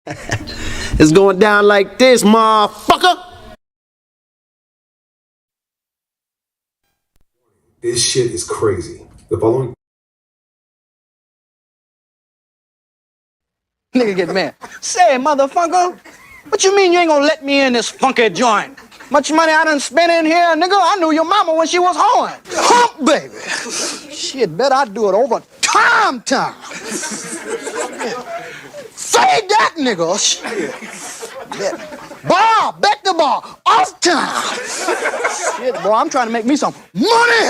It's going down like this, motherfucker. This shit is crazy. The following Nigga get mad. Say, motherfucker, what you mean you ain't gonna let me in this funky joint? Much money I done spent in here, nigga. I knew your mama when she was horn. Hump, baby. Shit, bet I do it over time. Say that, nigga. Shit. Bar, bet the bar, off time. Shit, boy, I'm trying to make me some money.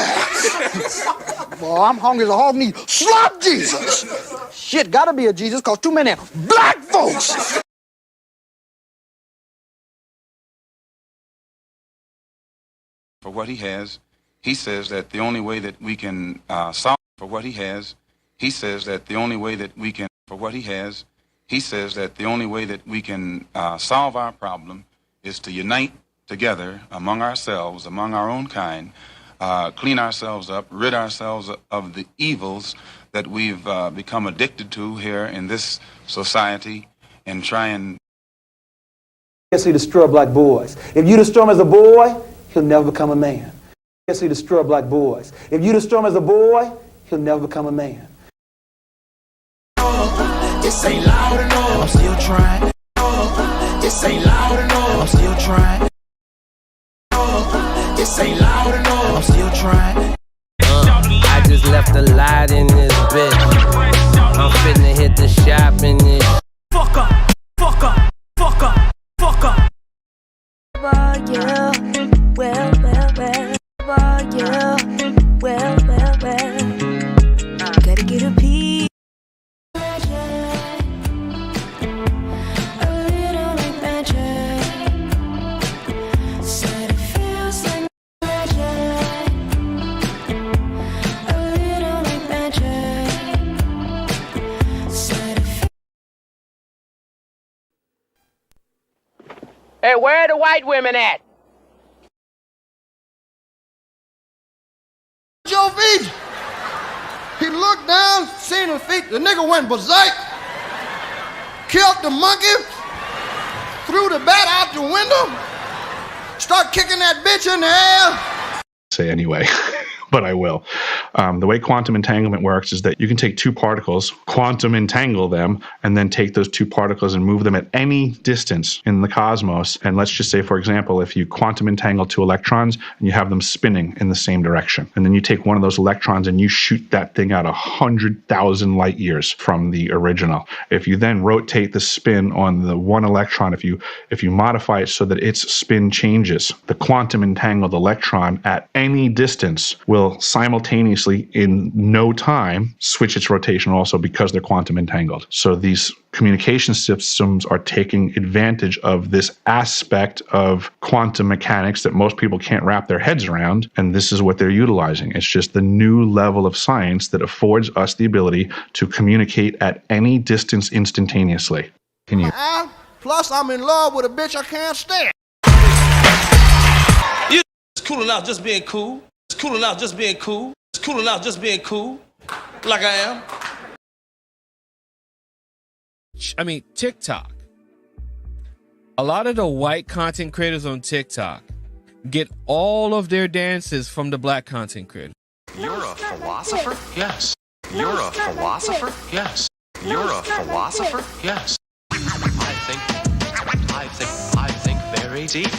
Boy, I'm hungry as a hog need slop Jesus. Shit, gotta be a Jesus, cause too many black folks. For what he has, he says that the only way that we can solve for what he has, he says that the only way that we can for what he has, he says that the only way that we can solve our problem is to unite together among ourselves, among our own kind, clean ourselves up, rid ourselves of the evils that we've become addicted to here in this society, and try and... Yes, he destroy black boys. If you destroy him as a boy, he'll never become a man. Yes, he destroy black boys. If you destroy him as a boy, he'll never become a man. This ain't loud enough. I'm still trying. This ain't loud enough. I'm still trying. This ain't loud enough. I'm still trying. I just left a light in this bitch. I'm finna hit the shop in this. Fuck up. Fuck up. Fuck up. Fuck up. Yeah, well, yeah, well. Gotta get a piece. Hey, where are the white women at? Your feet. He looked down, seen his feet. The nigga went berserk, killed the monkey, threw the bat out the window, start kicking that bitch in the air. Say anyway, but I will. The way quantum entanglement works is that you can take two particles, quantum entangle them, and then take those two particles and move them at any distance in the cosmos. And let's just say, for example, if you quantum entangle two electrons and you have them spinning in the same direction, and then you take one of those electrons and you shoot that thing out 100,000 light years from the original. If you then rotate the spin on the one electron, if you modify it so that its spin changes, the quantum entangled electron at any distance will simultaneously in no time switch its rotation also, because they're quantum entangled. So these communication systems are taking advantage of this aspect of quantum mechanics that most people can't wrap their heads around, and this is what they're utilizing. It's just the new level of science that affords us the ability to communicate at any distance instantaneously. Can you? Plus, I'm in love with a bitch I can't stand. It's cool enough just being cool. It's cool enough just being cool. It's cool enough just being cool. Like I am. I mean, TikTok. A lot of the white content creators on TikTok get all of their dances from the black content creators. You're a philosopher? Yes. You're a philosopher? Yes. You're a philosopher? Yes. I think very deep.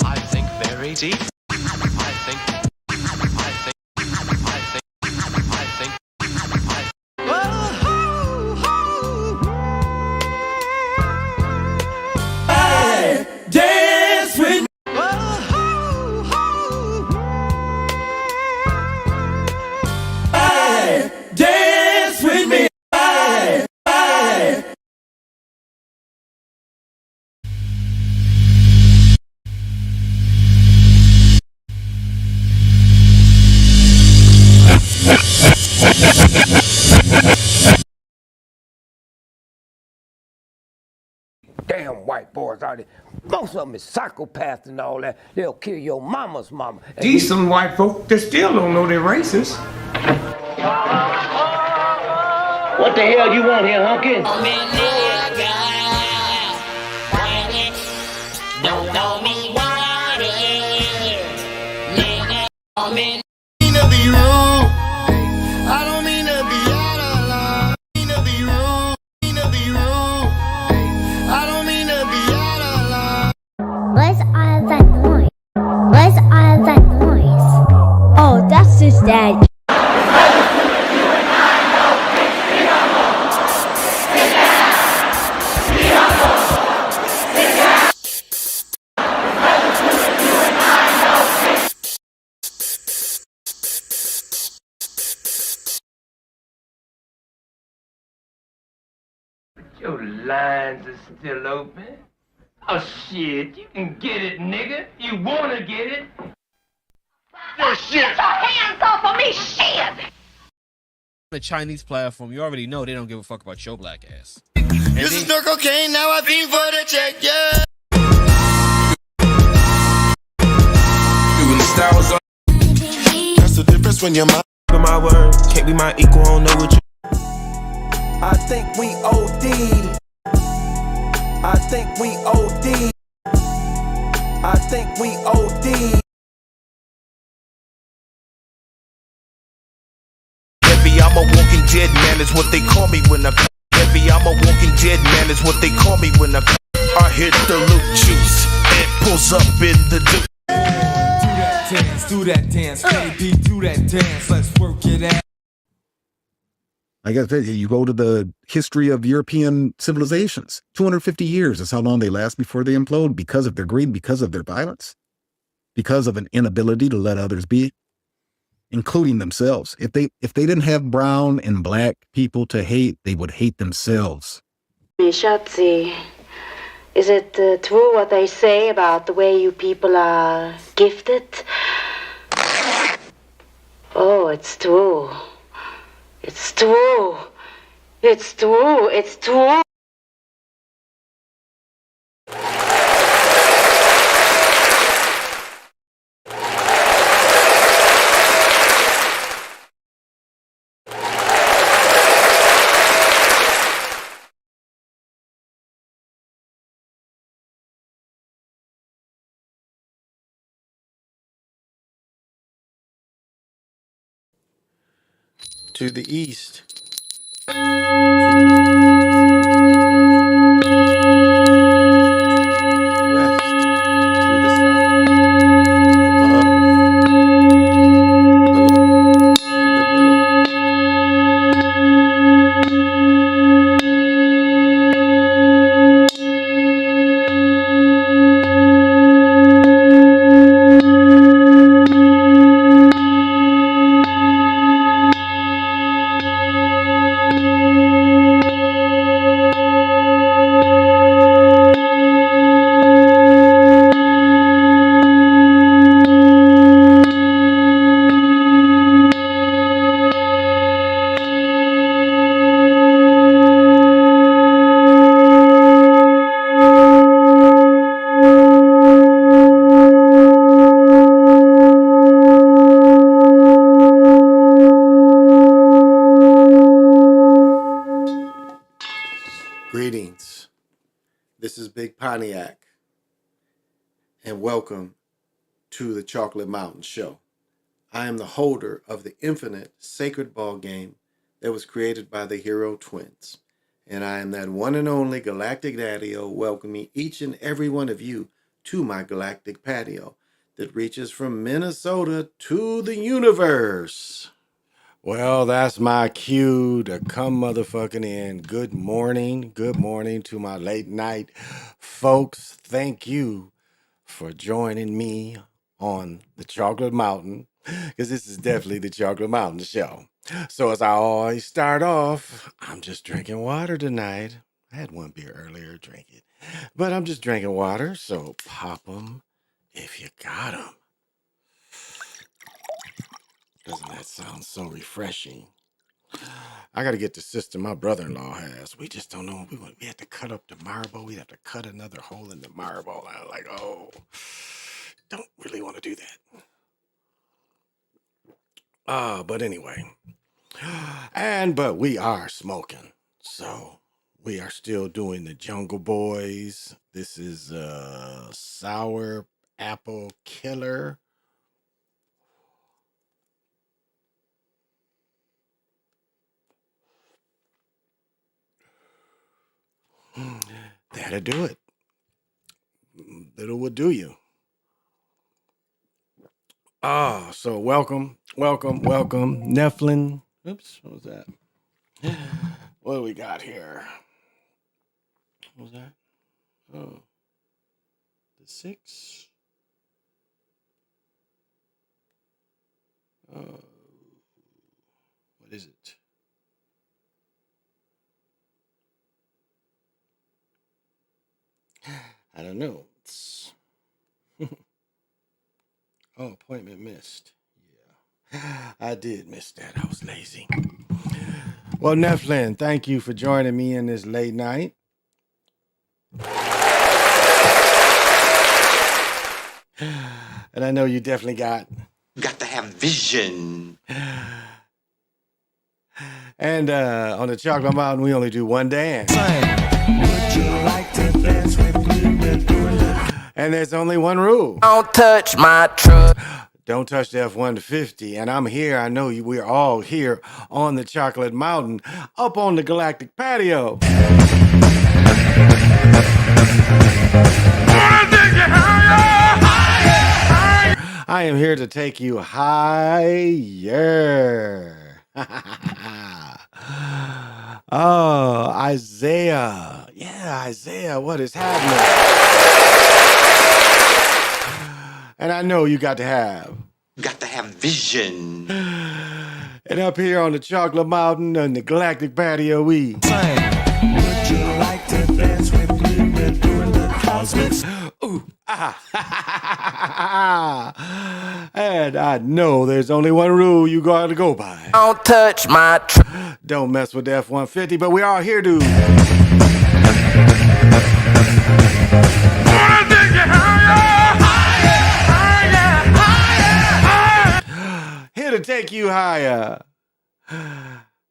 I think very deep. Dance with me. Dance with me. Damn white boys out there. Most of them is psychopaths and all that. They'll kill your mama's mama. Decent white folk that still don't know they're racist. What the hell you want here, hunky? Don't call me Waddy. Nigga, I mean to be rude. I don't mean to be out of line. Mean to be rude. Mean to be rude. I don't mean to be out of line. What's all that noise? What's all that noise? Oh, that's his dad. Your lines are still open. Oh shit, you can get it, nigga. You wanna get it? your shit. Get your hands off of me, shit. The Chinese platform, you already know they don't give a fuck about your black ass. This is no cocaine, now I think for the check, yeah. That's the difference when you're my word. Can't be my equal, I don't know what you. I think we OD. I think we OD. I think we OD. Heavy, I'm a walking dead man, is what they call me when I. Heavy, I'm a walking dead man, is what they call me when I hit the loot juice. It pulls up in the Do that dance, baby, do that dance, let's work it out. Like I said, you go to the history of European civilizations. 250 years is how long they last before they implode because of their greed, because of their violence, because of an inability to let others be, including themselves. If they didn't have brown and black people to hate, they would hate themselves. Schatzi, is it true what they say about the way you people are gifted? Oh, it's true. It's true. It's true. It's true. to the east. Greetings. This is Big Pontiac, and welcome to the Chocolate Mountain Show. I am the holder of the infinite sacred ball game that was created by the Hero Twins, and I am that one and only Galactic Daddy-O, welcoming each and every one of you to my galactic patio that reaches from Minnesota to the universe. Well, that's my cue to come motherfucking in. Good morning to my late night folks. Thank you for joining me on the Chocolate Mountain, because this is definitely the Chocolate Mountain Show. So as I always start off, I'm just drinking water tonight. I had one beer earlier, drink it. But I'm just drinking water, so pop them if you got them. Doesn't that sound so refreshing? I got to get the system my brother-in-law has. We just don't know. We had to cut up the marble. We have to cut another hole in the marble. I was like, oh, don't really want to do that. But anyway, But we are smoking. So we are still doing the Jungle Boys. This is Sour Apple Killer. That'll do it. Little will do you. So welcome, Nephlin. Oops, what was that? What do we got here? What was that? Oh, the 6. What is it? I don't know. Oh, appointment missed. Yeah, I did miss that. I was lazy. Well, Nephlin, thank you for joining me in this late night. And I know you definitely got to have vision. And on the Chocolate Mountain, we only do one dance. Would you like to dance with me? And there's only one rule. Don't touch my truck. Don't touch the F-150. And I'm here. I know we're all here on the Chocolate Mountain, up on the Galactic Patio. I am here to take you higher. Oh, Isaiah. Yeah, Isaiah, what is happening? And I know you got to have vision. And up here on the Chocolate Mountain and the Galactic Patio, we sing. Would you like to dance with me? We're doing the cosmics. Ooh, And I know there's only one rule you got to go by. Don't touch my Don't mess with the F-150, but we are here to here to take you higher.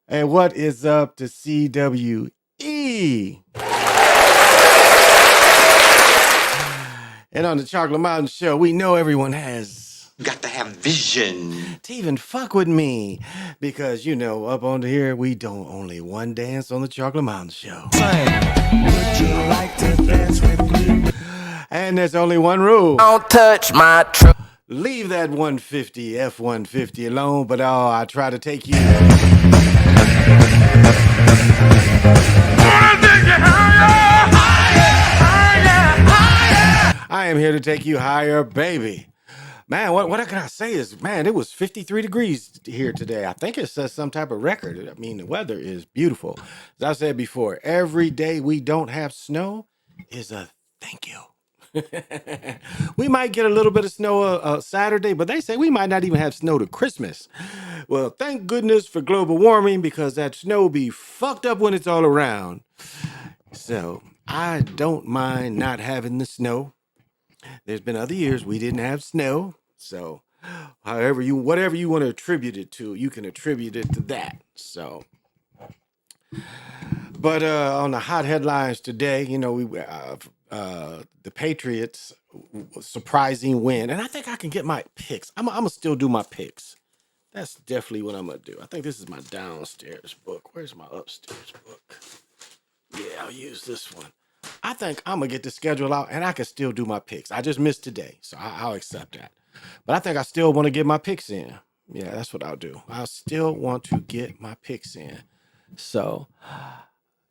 And what is up to CWE? And on the Chocolate Mountain Show, we know everyone has got to have vision to even fuck with me. Because, you know, up on here, we don't only one dance on the Chocolate Mountain Show. Would you like to dance with me? And there's only one rule. Don't touch my truck. Leave that 150, F-150 alone, but I try to take you. I am here to take you higher, baby. Man, what can I say is, man, it was 53 degrees here today. I think it says some type of record. I mean, the weather is beautiful. As I said before, every day we don't have snow is a thank you. We might get a little bit of snow Saturday, but they say we might not even have snow to Christmas. Well, thank goodness for global warming, because that snow be fucked up when it's all around. So I don't mind not having the snow. There's been other years we didn't have snow. So whatever you want to attribute it to, you can attribute it to that. So, but on the hot headlines today, you know, the Patriots surprising win, and I think I can get my picks. I'm gonna still do my picks. That's definitely what I'm gonna do. I think this is my downstairs book. Where's my upstairs book? Yeah, I'll use this one. I think I'm gonna get the schedule out, and I can still do my picks. I just missed today, so I'll accept that. But I think I still want to get my picks in. Yeah, that's what I'll do. I still want to get my picks in. So.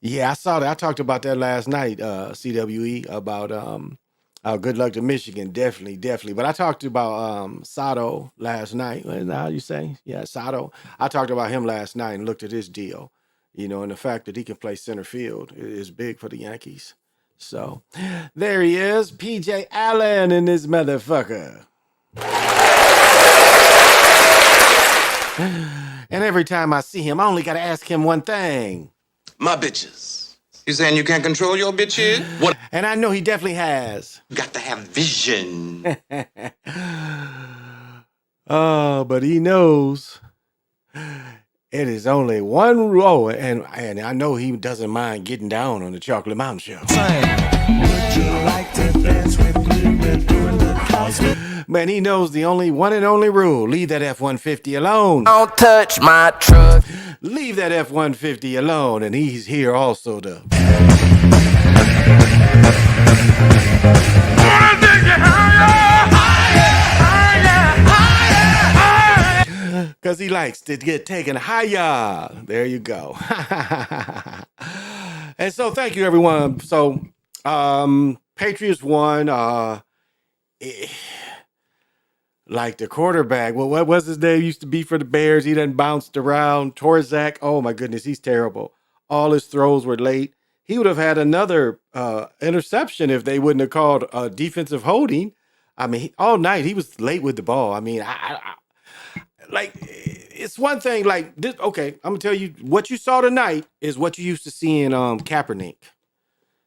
Yeah, I saw that. I talked about that last night, CWE, about good luck to Michigan. Definitely. But I talked about Sato last night. How you say? Yeah, Sato. I talked about him last night and looked at his deal, you know, and the fact that he can play center field is big for the Yankees. So there he is, PJ Allen in this motherfucker. And every time I see him, I only got to ask him one thing. My bitches. You saying you can't control your bitches? What? And I know he definitely has. Got to have vision. Oh, but he knows. It is only one rule. Oh, and I know he doesn't mind getting down on the Chocolate Mountain Show. Would you like to dance with me? We're doing the cosmic. Man, he knows the only one and only rule. Leave that F-150 alone. Don't touch my truck. Leave that F-150 alone. And he's here also to... Because he likes to get taken higher. There you go. And so thank you, everyone. So Patriots won. Like the quarterback. Well, what was his name? Used to be for the Bears. He done bounced around. Torzak. Oh, my goodness. He's terrible. All his throws were late. He would have had another interception if they wouldn't have called defensive holding. I mean, all night he was late with the ball. I mean, like, it's one thing like this. Okay, I'm gonna tell you what you saw tonight is what you used to see in Kaepernick.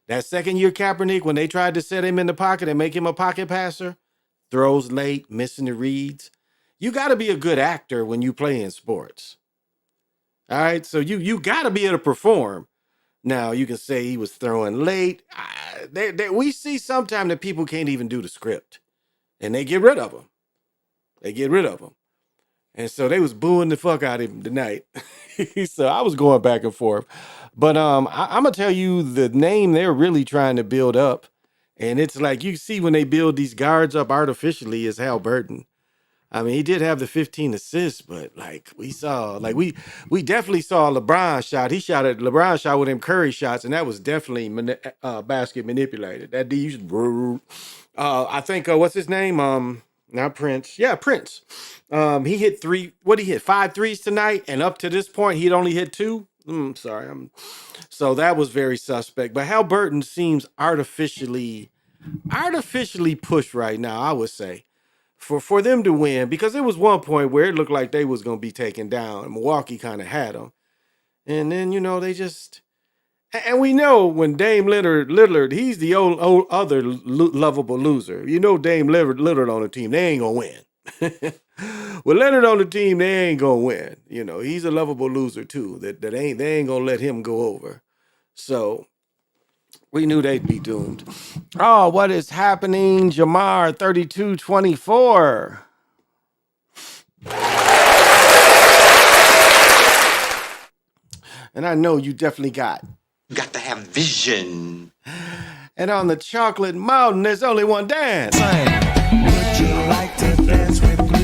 That second year Kaepernick, when they tried to set him in the pocket and make him a pocket passer, throws late, missing the reads. You got to be a good actor when you play in sports. All right, so you got to be able to perform. Now you can say he was throwing late. We see sometimes that people can't even do the script, and they get rid of him. They get rid of him. And so they was booing the fuck out of him tonight. So I was going back and forth. But I'm going to tell you the name they're really trying to build up. And it's like you see when they build these guards up artificially is Hal Burton. I mean, he did have the 15 assists, but like we saw, like we definitely saw LeBron shot. LeBron shot with them Curry shots, and that was definitely basket manipulated. That D used I think what's his name? Not Prince. Yeah, Prince. He hit he hit 5 threes tonight, and up to this point, he'd only hit 2. So that was very suspect. But Hal Burton seems artificially pushed right now, I would say, for them to win, because there was one point where it looked like they was going to be taken down, and Milwaukee kind of had them. And then, they just... And we know when Dame Lillard, he's the old other lovable loser. Dame Lillard on the team, they ain't going to win. With Leonard on the team, they ain't gonna win. He's a lovable loser too. They ain't gonna let him go over. So we knew they'd be doomed. Oh, what is happening? Jamar 32-24. And I know you definitely got to have vision. And on the Chocolate Mountain, there's only one dance. Would you like to dance with me?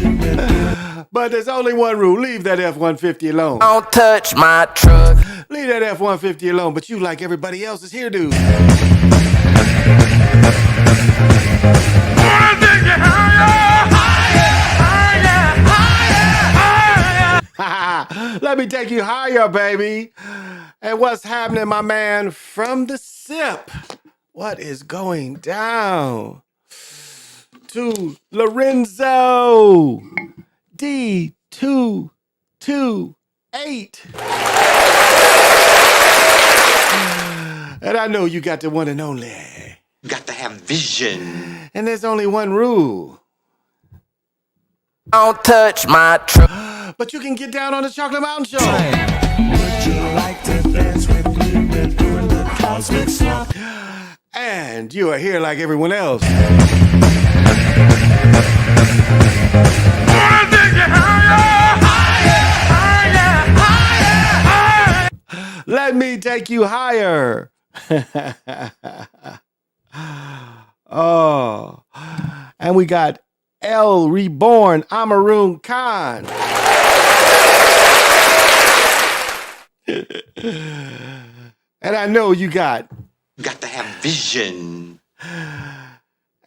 But there's only one rule. Leave that F-150 alone. Don't touch my truck. Leave that F-150 alone, but you like everybody else's here, dude. Let me take you higher, baby. And what's happening, my man, from the SIP? What is going down? To Lorenzo D228. And I know you got the one and only. You got to have vision. And there's only one rule. Don't touch my truck. But you can get down on the Chocolate Mountain Show. Would you like to dance with me? We're doing the cosmic slump. And you are here like everyone else. Let me take you higher. Oh, and we got El Reborn Amaroon Khan. And I know you got to have vision.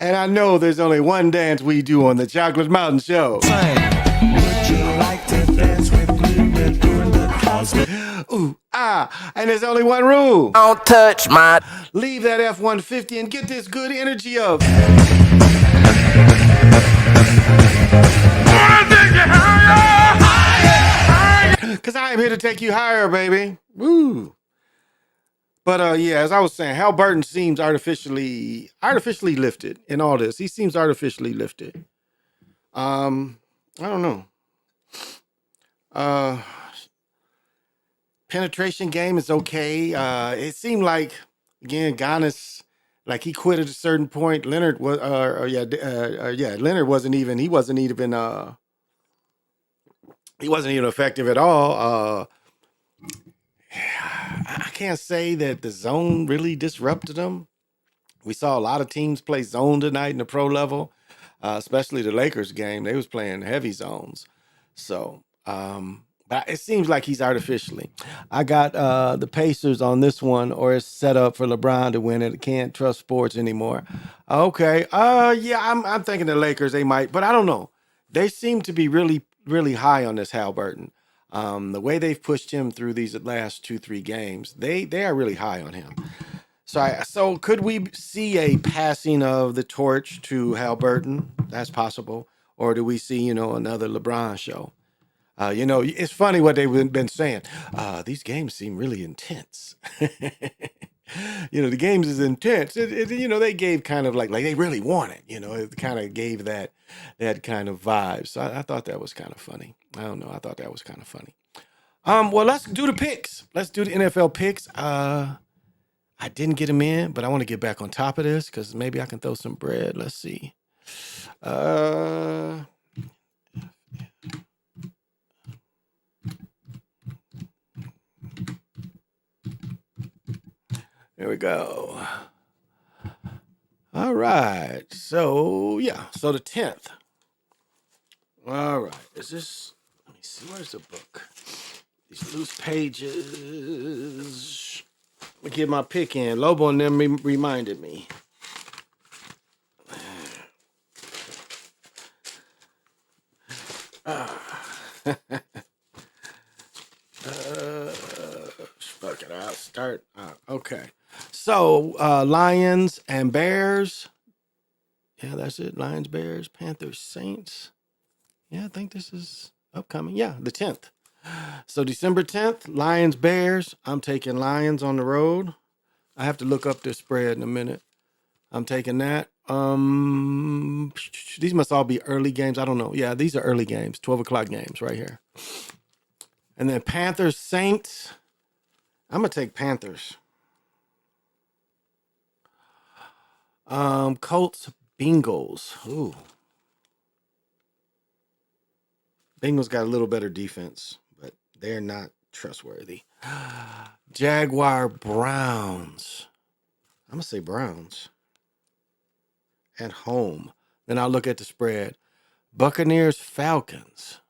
And I know there's only one dance we do on the Chocolate Mountain Show. Would you like to dance with me? We're doing the cosmic. Ooh, and there's only one rule. Don't touch my... Leave that F-150 and get this good energy of... Because I am here to take you higher, baby. Woo. But yeah, as I was saying, Hal Burton seems artificially lifted in all this. He seems artificially lifted. I don't know. penetration game is okay. It seemed like, again, Giannis, like he quit at a certain point. Leonard was, Leonard wasn't even, he wasn't even effective at all. I can't say that the zone really disrupted him. We saw a lot of teams play zone tonight in the pro level, especially the Lakers game. They was playing heavy zones. So, but it seems like he's artificially. I got the Pacers on this one, or it's set up for LeBron to win it. Can't trust sports anymore. Okay. Yeah, I'm thinking the Lakers, they might, but I don't know. They seem to be really, really high on this Halliburton. The way they've pushed him through these last 2-3 games, they are really high on him. So could we see a passing of the torch to Halliburton? That's possible. Or do we see, another LeBron show? It's funny what they've been saying. These games seem really intense. The games is intense. They gave kind of like they really want it. It kind of gave that kind of vibe. So I thought that was kind of funny. I don't know. I thought that was kind of funny. Well, let's do the picks. Let's do the NFL picks. I didn't get him in, but I want to get back on top of this because maybe I can throw some bread. Let's see. There we go. All right. So, So the 10th. All right. Let me see. Where's the book? These loose pages. Let me get my pick in. Lobo and them reminded me. Fuck it. I'll start. Okay. So, Lions and Bears. Yeah, that's it. Lions, Bears, Panthers, Saints. Yeah, I think this is upcoming. Yeah, the 10th. So December 10th, Lions, Bears. I'm taking Lions on the road. I have to look up this spread in a minute. I'm taking that. These must all be early games. I don't know. Yeah, these are early games, 12 o'clock games right here. And then Panthers, Saints. I'm going to take Panthers. Colts, Bengals. Ooh. Bengals got a little better defense, but they're not trustworthy. Jaguar, Browns. I'm going to say Browns. At home. Then I'll look at the spread. Buccaneers, Falcons.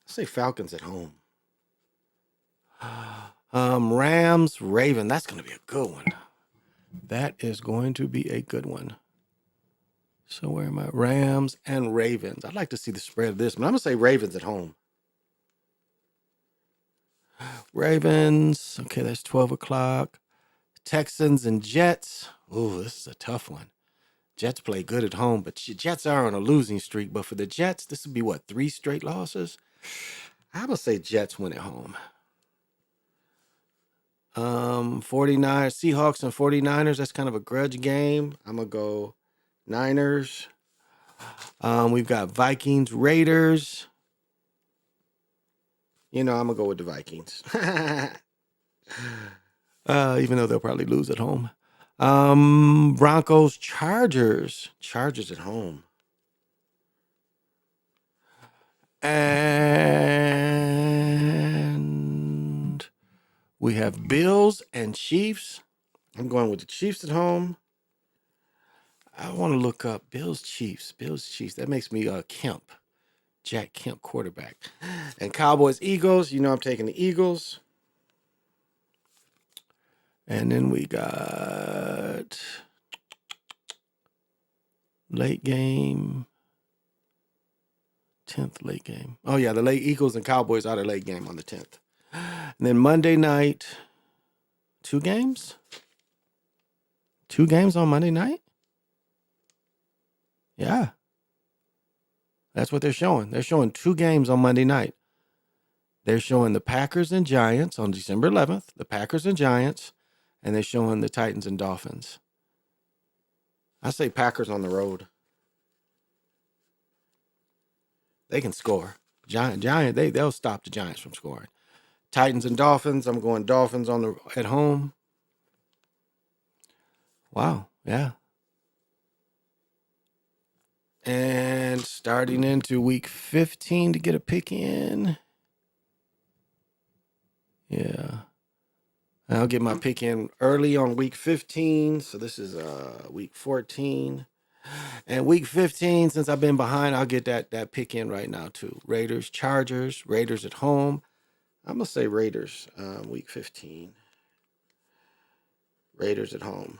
I say Falcons at home. Rams, Raven. That's going to be a good one. That is going to be a good one. So where am I? Rams and Ravens. I'd like to see the spread of this, but I'm going to say Ravens at home. Ravens. Okay, that's 12 o'clock. Texans and Jets. Ooh, this is a tough one. Jets play good at home, but Jets are on a losing streak. But for the Jets, this would be, 3 straight losses? I would say Jets win at home. 49ers, Seahawks and 49ers, that's kind of a grudge game. I'm going to go Niners. We've got Vikings, Raiders. I'm going to go with the Vikings. Even though they'll probably lose at home. Broncos, Chargers. Chargers at home. And we have Bills and Chiefs. I'm going with the Chiefs at home. I want to look up Bills, Chiefs. That makes me Kemp. Jack Kemp, quarterback. And Cowboys, Eagles. I'm taking the Eagles. And then we got late game. 10th late game. Oh, yeah, the late Eagles and Cowboys are the late game on the 10th. And then Monday night, 2 games? 2 games on Monday night? Yeah. That's what they're showing. They're showing 2 games on Monday night. They're showing the Packers and Giants on December 11th, the Packers and Giants, and they're showing the Titans and Dolphins. I say Packers on the road. They can score. Giant, they'll stop the Giants from scoring. Titans and Dolphins. I'm going Dolphins at home. Wow, yeah. And starting into week 15 to get a pick in. Yeah. I'll get my pick in early on week 15. So this is week 14. And week 15, since I've been behind, I'll get that pick in right now too. Raiders, Chargers, Raiders at home. I'm going to say Raiders week 15. Raiders at home.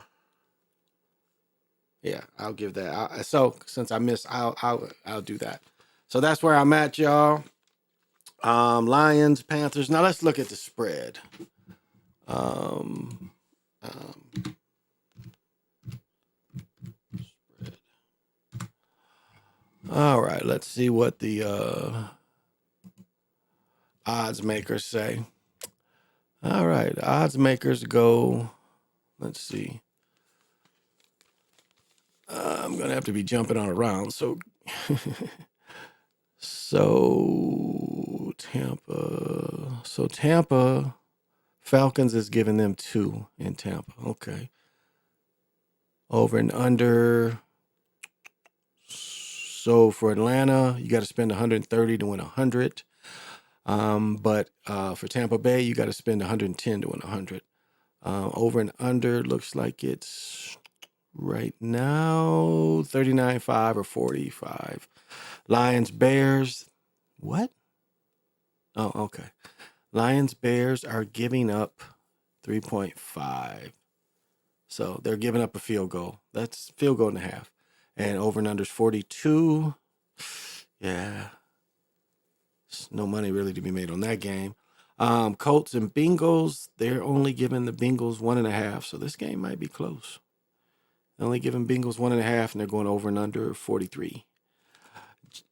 Yeah, I'll give that. So since I missed, I'll do that. So that's where I'm at, y'all. Lions, Panthers. Now let's look at the spread. Spread. All right, let's see what the odds makers say. All right, odds makers go. Let's see. I'm gonna have to be jumping on around. So Tampa. So Tampa Falcons is giving them 2 in Tampa. Okay. Over and under. So for Atlanta, you got to spend 130 to win 100. But for Tampa Bay, you got to spend 110 to win 100. Over and under looks like it's right now 39.5 or 45. Lions, Bears. What? Oh, okay. Lions, Bears are giving up 3.5. So they're giving up a field goal. That's field goal and a half. And over and under is 42. Yeah. There's no money really to be made on that game. Colts and Bengals, they're only giving the Bengals 1.5. So this game might be close. They're only giving Bengals 1.5, and they're going over and under 43.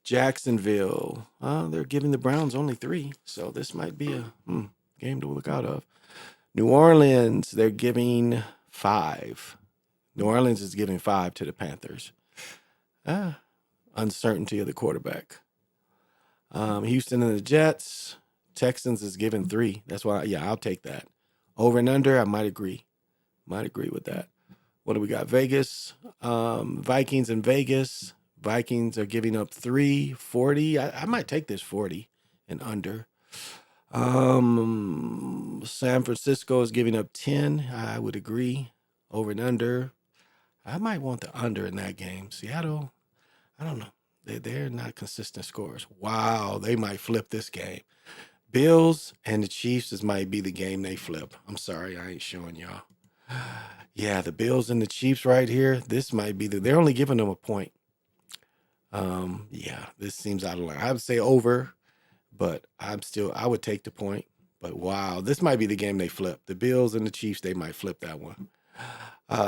Jacksonville, they're giving the Browns only 3. So this might be a game to look out of. New Orleans, they're giving 5. New Orleans is giving 5 to the Panthers. Uncertainty of the quarterback. Houston and the Jets. Texans is giving 3. That's why, I'll take that. Over and under, I might agree. Might agree with that. What do we got? Vegas. Vikings and Vegas. Vikings are giving up 3, 40. I might take this 40 and under. San Francisco is giving up 10. I would agree. Over and under. I might want the under in that game. Seattle, I don't know. They're not consistent scores. Wow, they might flip this game. Bills and the Chiefs, this might be the game they flip. I'm sorry, I ain't showing y'all. Yeah, the Bills and the Chiefs right here. This might be they're only giving them a point. Yeah, this seems out of line. I would say over, but I would take the point. But wow, this might be the game they flip. The Bills and the Chiefs, they might flip that one.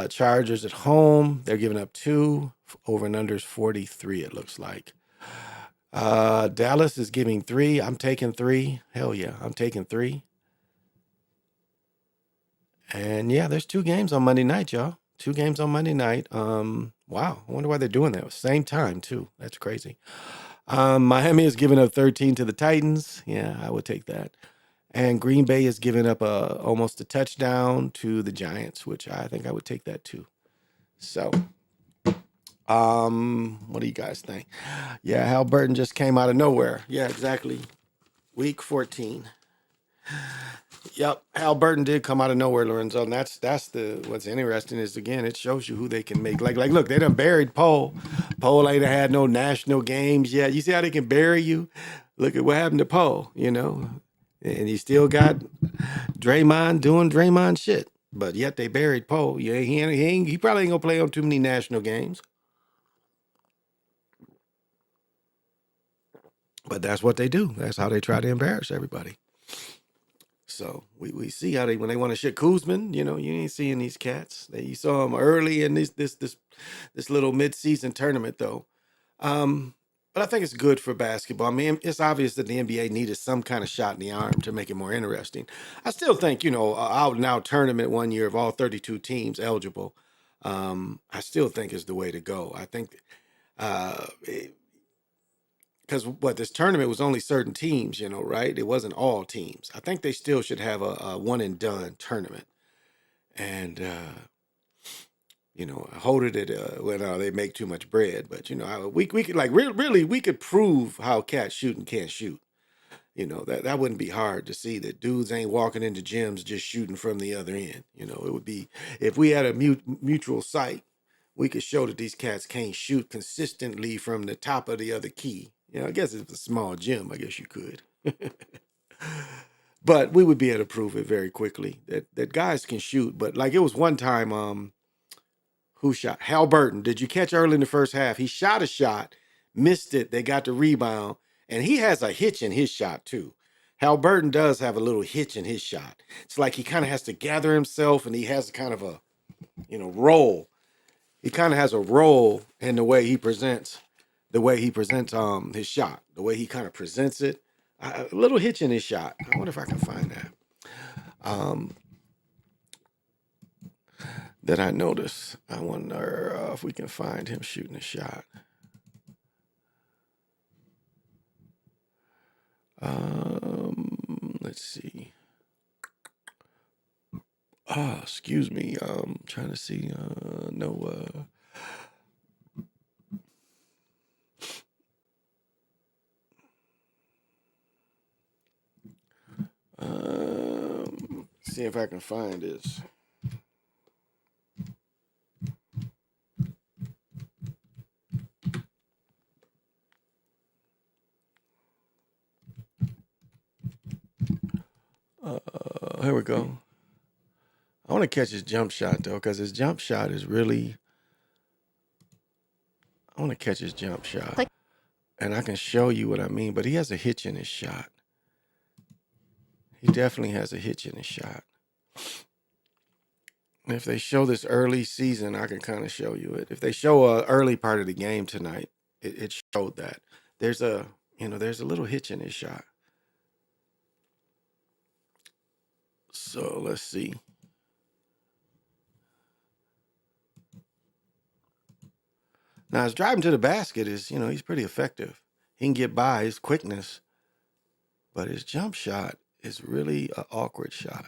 Chargers at home, they're giving up 2. Over and under is 43, it looks like. Dallas is giving 3. I'm taking 3. Hell yeah, I'm taking 3. And yeah, there's 2 games on Monday night, y'all. 2 games on Monday night. Wow, I wonder why they're doing that. Same time, too. That's crazy. Miami is giving up 13 to the Titans. Yeah, I would take that. And Green Bay is giving up almost a touchdown to the Giants, which I think I would take that too. So, what do you guys think? Yeah, Halliburton just came out of nowhere. Yeah, exactly. Week 14. Yep, Halliburton did come out of nowhere, Lorenzo. And that's what's interesting is, again, it shows you who they can make. Like look, they done buried Poe. Poe ain't had no national games yet. You see how they can bury you? Look at what happened to Poe, And you still got Draymond doing Draymond shit. But yet they buried Poe. Yeah, he probably ain't gonna play on too many national games. But that's what they do. That's how they try to embarrass everybody. So we see how when they want to shit Kuzman, you ain't seeing these cats. You saw them early in this little mid-season tournament though. But I think it's good for basketball. I mean, it's obvious that the NBA needed some kind of shot in the arm to make it more interesting. I still think, out and out tournament one year of all 32 teams eligible, I still think is the way to go. I think because what this tournament was only certain teams, you know, right? It wasn't all teams. I think they still should have a one and done tournament. And you know, I holded it when they make too much bread. But you know, we could like really we could prove how cats shoot and can't shoot. You know, that wouldn't be hard to see that dudes ain't walking into gyms just shooting from the other end. You know, it would be if we had a mutual sight, we could show that these cats can't shoot consistently from the top of the other key. You know, I guess if it's a small gym, I guess you could. But we would be able to prove it very quickly that guys can shoot. But like it was one time, who shot? Halliburton. Did you catch early in the first half? He shot a shot, missed it. They got the rebound, and he has a hitch in his shot too. Halliburton does have a little hitch in his shot. It's like he kind of has to gather himself, and he has kind of a, you know, roll. He kind of has a roll in the way he presents, his shot, the way he kind of presents it. A little hitch in his shot. I wonder if I can find that I noticed. I wonder if we can find him shooting a shot. Let's see. Excuse me. Trying to see. No. See if I can find this. Here we go. I want to catch his jump shot though, because his jump shot is really. I want to catch his jump shot, and I can show you what I mean. But he has a hitch in his shot. He definitely has a hitch in his shot. If they show this early season, I can kind of show you it. If they show a early part of the game tonight, it showed that there's a little hitch in his shot. So let's see. Now his driving to the basket is, he's pretty effective. He can get by his quickness, but his jump shot is really an awkward shot.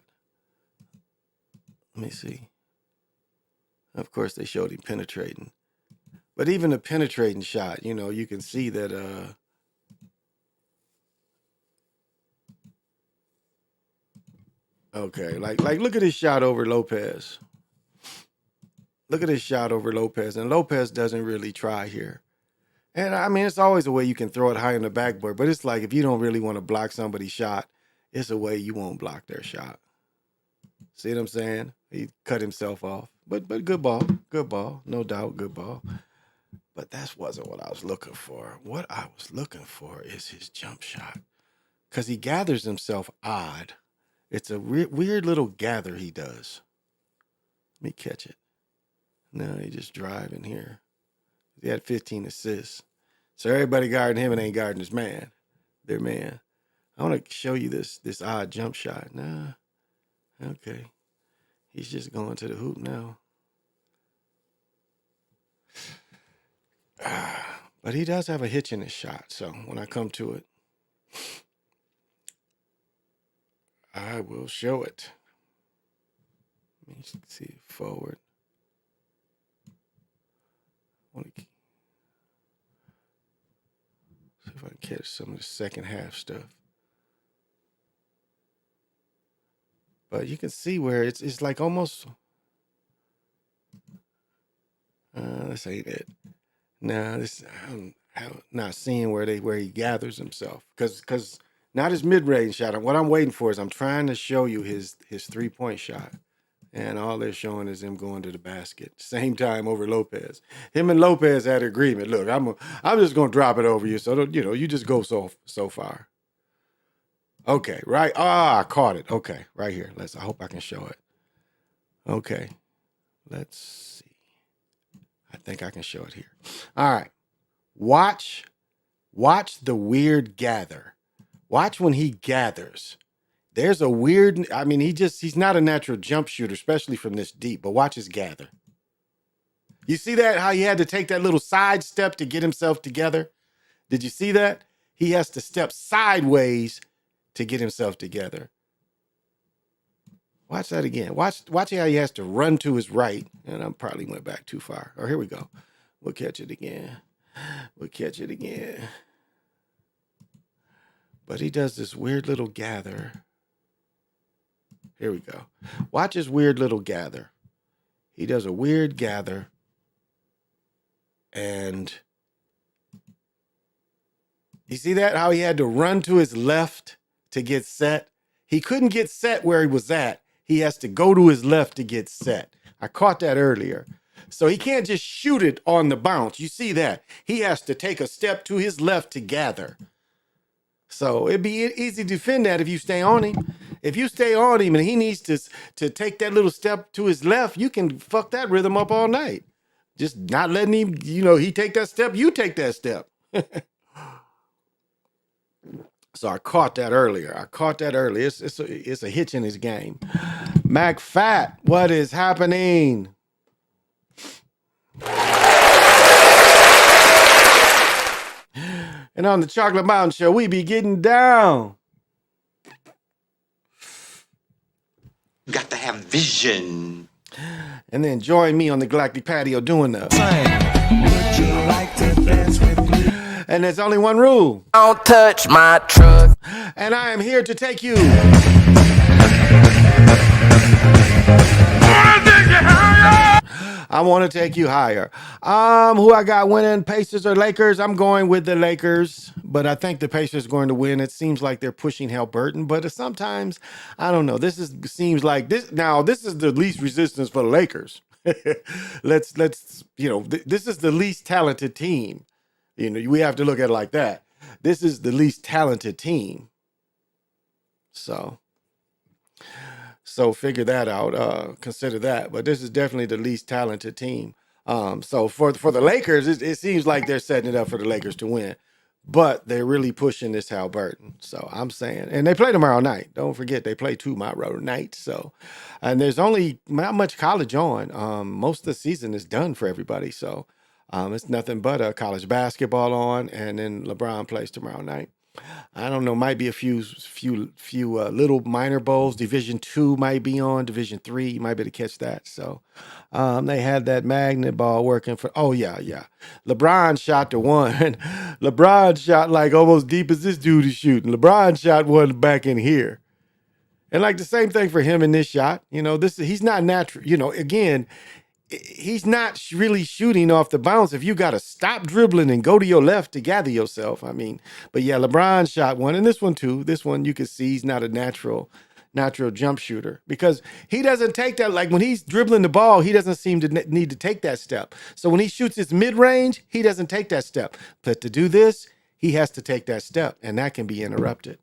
Let me see. Of course, they showed him penetrating. But even the penetrating shot, you can see that okay, like look at his shot over Lopez. Look at his shot over Lopez, and Lopez doesn't really try here. And I mean, it's always a way you can throw it high in the backboard, but it's like if you don't really want to block somebody's shot, it's a way you won't block their shot. See what I'm saying? He cut himself off. But good ball, no doubt, good ball. But that wasn't what I was looking for. What I was looking for is his jump shot, because he gathers himself odd. It's a weird little gather he does. Let me catch it. No, he just driving here. He had 15 assists. So everybody guarding him and ain't guarding his man. Their man. I want to show you this odd jump shot. Nah. Okay. He's just going to the hoop now. But he does have a hitch in his shot. So when I come to it, I will show it. Let me see forward. I want to see if I can catch some of the second half stuff. But you can see where it's like almost. This ain't it. Nah, I'm not seeing where he gathers himself, because not his mid-range shot. What I'm waiting for is I'm trying to show you his 3-point shot, and all they're showing is him going to the basket. Same time over Lopez. Him and Lopez had an agreement. Look, I'm just gonna drop it over you, so you just go so far. Okay, right. I caught it. Okay, right here. I hope I can show it. Okay, let's see. I think I can show it here. All right. Watch the weird gather. Watch when he gathers. There's a weird, he's not a natural jump shooter, especially from this deep, but watch his gather. You see that, how he had to take that little side step to get himself together? Did you see that? He has to step sideways to get himself together. Watch that again. Watch how he has to run to his right. And I probably went back too far. Oh, here we go. We'll catch it again. But he does this weird little gather. Here we go. Watch his weird little gather. He does a weird gather. And you see that? How he had to run to his left to get set? He couldn't get set where he was at. He has to go to his left to get set. I caught that earlier. So he can't just shoot it on the bounce. You see that? He has to take a step to his left to gather. So it'd be easy to defend that if you stay on him. If you stay on him and he needs to take that little step to his left, you can fuck that rhythm up all night. Just not letting him, he take that step, you take that step. So I caught that earlier. It's a hitch in his game. McFat, what is happening? And on the Chocolate Mountain Show, we be getting down. You got to have vision. And then join me on the Galactic Patio doing the. Would you like to dance with me? And there's only one rule. Don't touch my truck. And I am here to take you. I want to take you higher. Who I got winning, Pacers or Lakers? I'm going with the Lakers, but I think the Pacers are going to win. It seems like they're pushing Halliburton, but sometimes I don't know. Seems like this. Now this is the least resistance for the Lakers. Let's this is the least talented team. We have to look at it like that. This is the least talented team. So figure that out. Consider that. But this is definitely the least talented team. So for the Lakers, it seems like they're setting it up for the Lakers to win. But they're really pushing this Halliburton. So I'm saying, and they play tomorrow night. Don't forget they play tomorrow night. So, and there's only not much college on. Most of the season is done for everybody. So it's nothing but college basketball on, and then LeBron plays tomorrow night. I don't know, might be a few little minor bowls. Division 2 might be on. Division 3, you might be able to catch that. So they had that magnet ball working for. Oh yeah. LeBron shot the one. LeBron shot like almost deep as this dude is shooting. LeBron shot one back in here, and like the same thing for him in this shot. He's not natural. Again. He's not really shooting off the bounce. If you got to stop dribbling and go to your left to gather yourself, but yeah, LeBron shot one, and this one too. This one you can see he's not a natural jump shooter because he doesn't take that. Like when he's dribbling the ball, he doesn't seem to need to take that step. So when he shoots his mid range, he doesn't take that step. But to do this, he has to take that step, and that can be interrupted.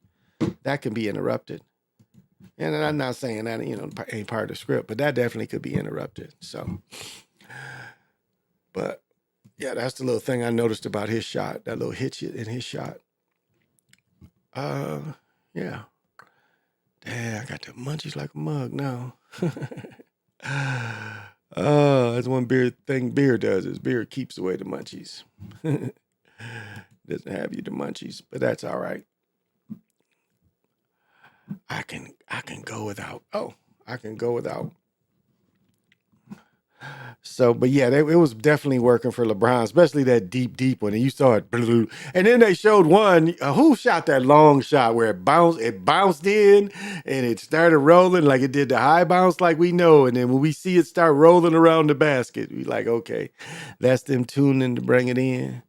And I'm not saying that, ain't part of the script, but that definitely could be interrupted. So, but yeah, that's the little thing I noticed about his shot, that little hitch in his shot. Yeah. Damn, I got the munchies like a mug now. That's one thing beer does is beer keeps away the munchies. Doesn't have you the munchies, but that's all right. I can go without. I can go without. So, but yeah, it was definitely working for LeBron, especially that deep one. And you saw it, and then they showed one. Who shot that long shot where it bounced in, and it started rolling like it did the high bounce, like we know. And then when we see it start rolling around the basket, we like, okay, that's them tuning to bring it in.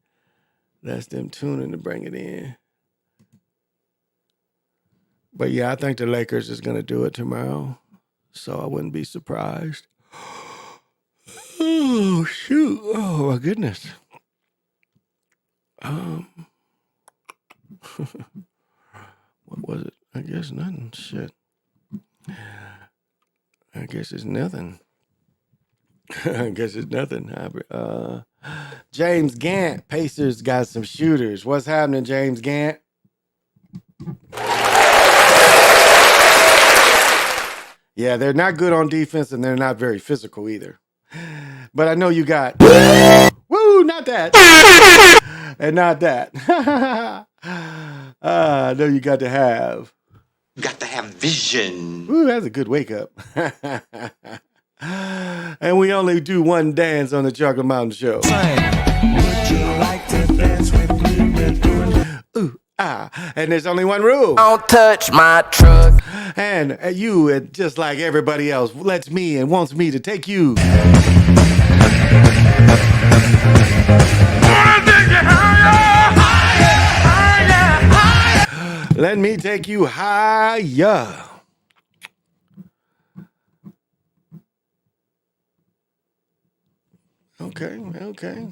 But yeah, I think the Lakers is going to do it tomorrow. So I wouldn't be surprised. Oh, shoot. Oh, my goodness. What was it? I guess nothing. Shit. I guess it's nothing. James Gant, Pacers got some shooters. What's happening, James Gant? Yeah, they're not good on defense, and they're not very physical either. But I know you got... Woo, not that. And not that. I know you got to have. Got to have vision. Ooh, that's a good wake up. And we only do one dance on the Chocolate Mountain Show. Would you like to dance with me? We're doing Ooh, and there's only one rule. Don't touch my truck. And you, just like everybody else, lets me and wants me to take you. Let me take you higher. Okay.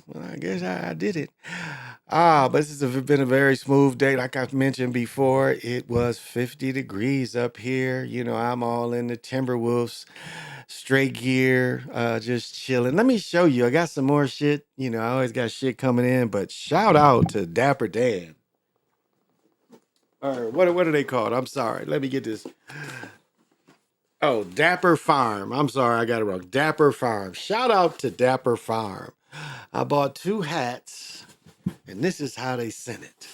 Well, I guess I did it. But this has been a very smooth day. Like I mentioned before, it was 50 degrees up here. You know, I'm all in the Timberwolves straight gear, just chilling. Let me show you. I got some more shit. You know, I always got shit coming in, but shout out to Dapper Dan. Or what are they called? I'm sorry. Let me get this. Oh, Dapper Farm. I'm sorry, I got it wrong. Dapper Farm. Shout out to Dapper Farm. I bought 2 hats, and this is how they sent it.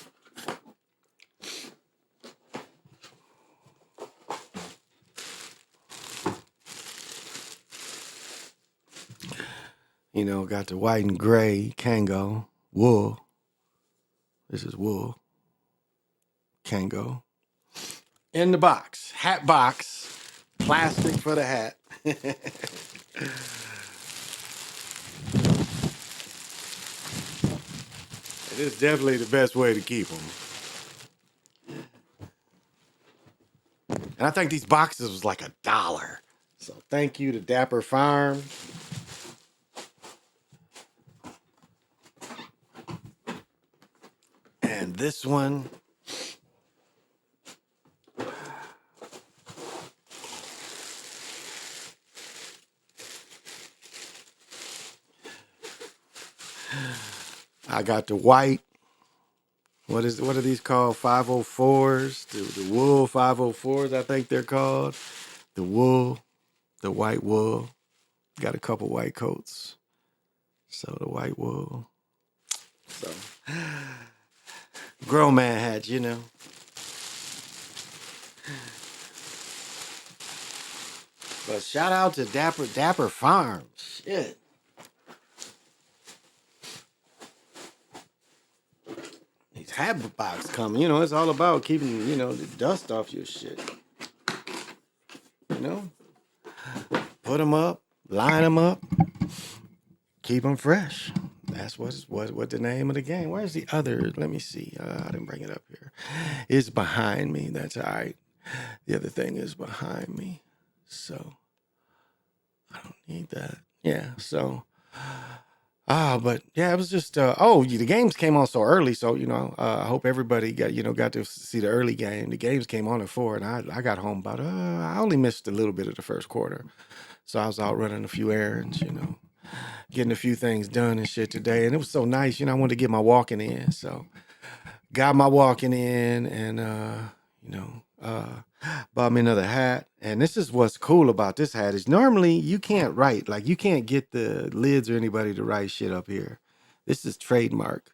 You know, got the white and gray Kango wool. This is wool. Kango. In the box. Hat box. Plastic for the hat. It is definitely the best way to keep them. And I think these boxes was like $1. So thank you to Dapper Farm. And this one. I got the white. What are these called? 504s. The wool 504s, I think they're called. The wool, the white wool. Got a couple white coats. So the white wool. So grown man hats, you know. But shout out to Dapper Farm. Shit. These hat box coming, you know, it's all about keeping, you know, the dust off your shit. You know? Put them up, line them up, keep them fresh. That's what the name of the game. Where's the other? Let me see. I didn't bring it up here. It's behind me. That's all right. The other thing is behind me. So I don't need that. Yeah, so but yeah, it was just the games came on so early, so you know, I hope everybody got to see the early game. The games came on at 4, and I got home about I only missed a little bit of the first quarter. So I was out running a few errands, you know, getting a few things done and shit today. And it was so nice, you know, I wanted to get my walking in. So got my walking in and bought me another hat. And this is what's cool about this hat is normally you can't write, like you can't get the lids or anybody to write shit up here. This is trademark.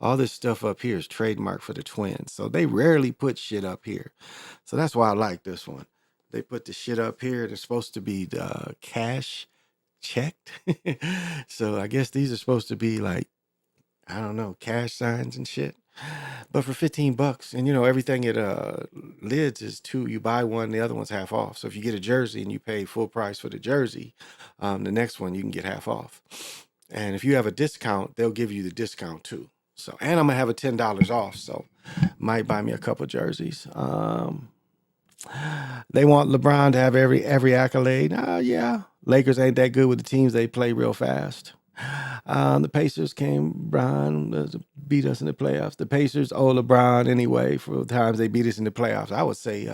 All this stuff up here is trademark for the twins. So they rarely put shit up here. So that's why I like this one. They put the shit up here. They're supposed to be cash checked. So I guess these are supposed to be like, I don't know, cash signs and shit. But for $15, and you know, everything at Lids is 2. You buy one, the other one's half off. So if you get a jersey and you pay full price for the jersey, the next one you can get half off. And if you have a discount, they'll give you the discount too. So, and I'm gonna have a $10 off. So might buy me a couple jerseys. They want LeBron to have every accolade. Yeah. Lakers ain't that good with the teams. They play real fast. The Pacers beat us in the playoffs. The Pacers owe LeBron anyway for the times they beat us in the playoffs. I would say,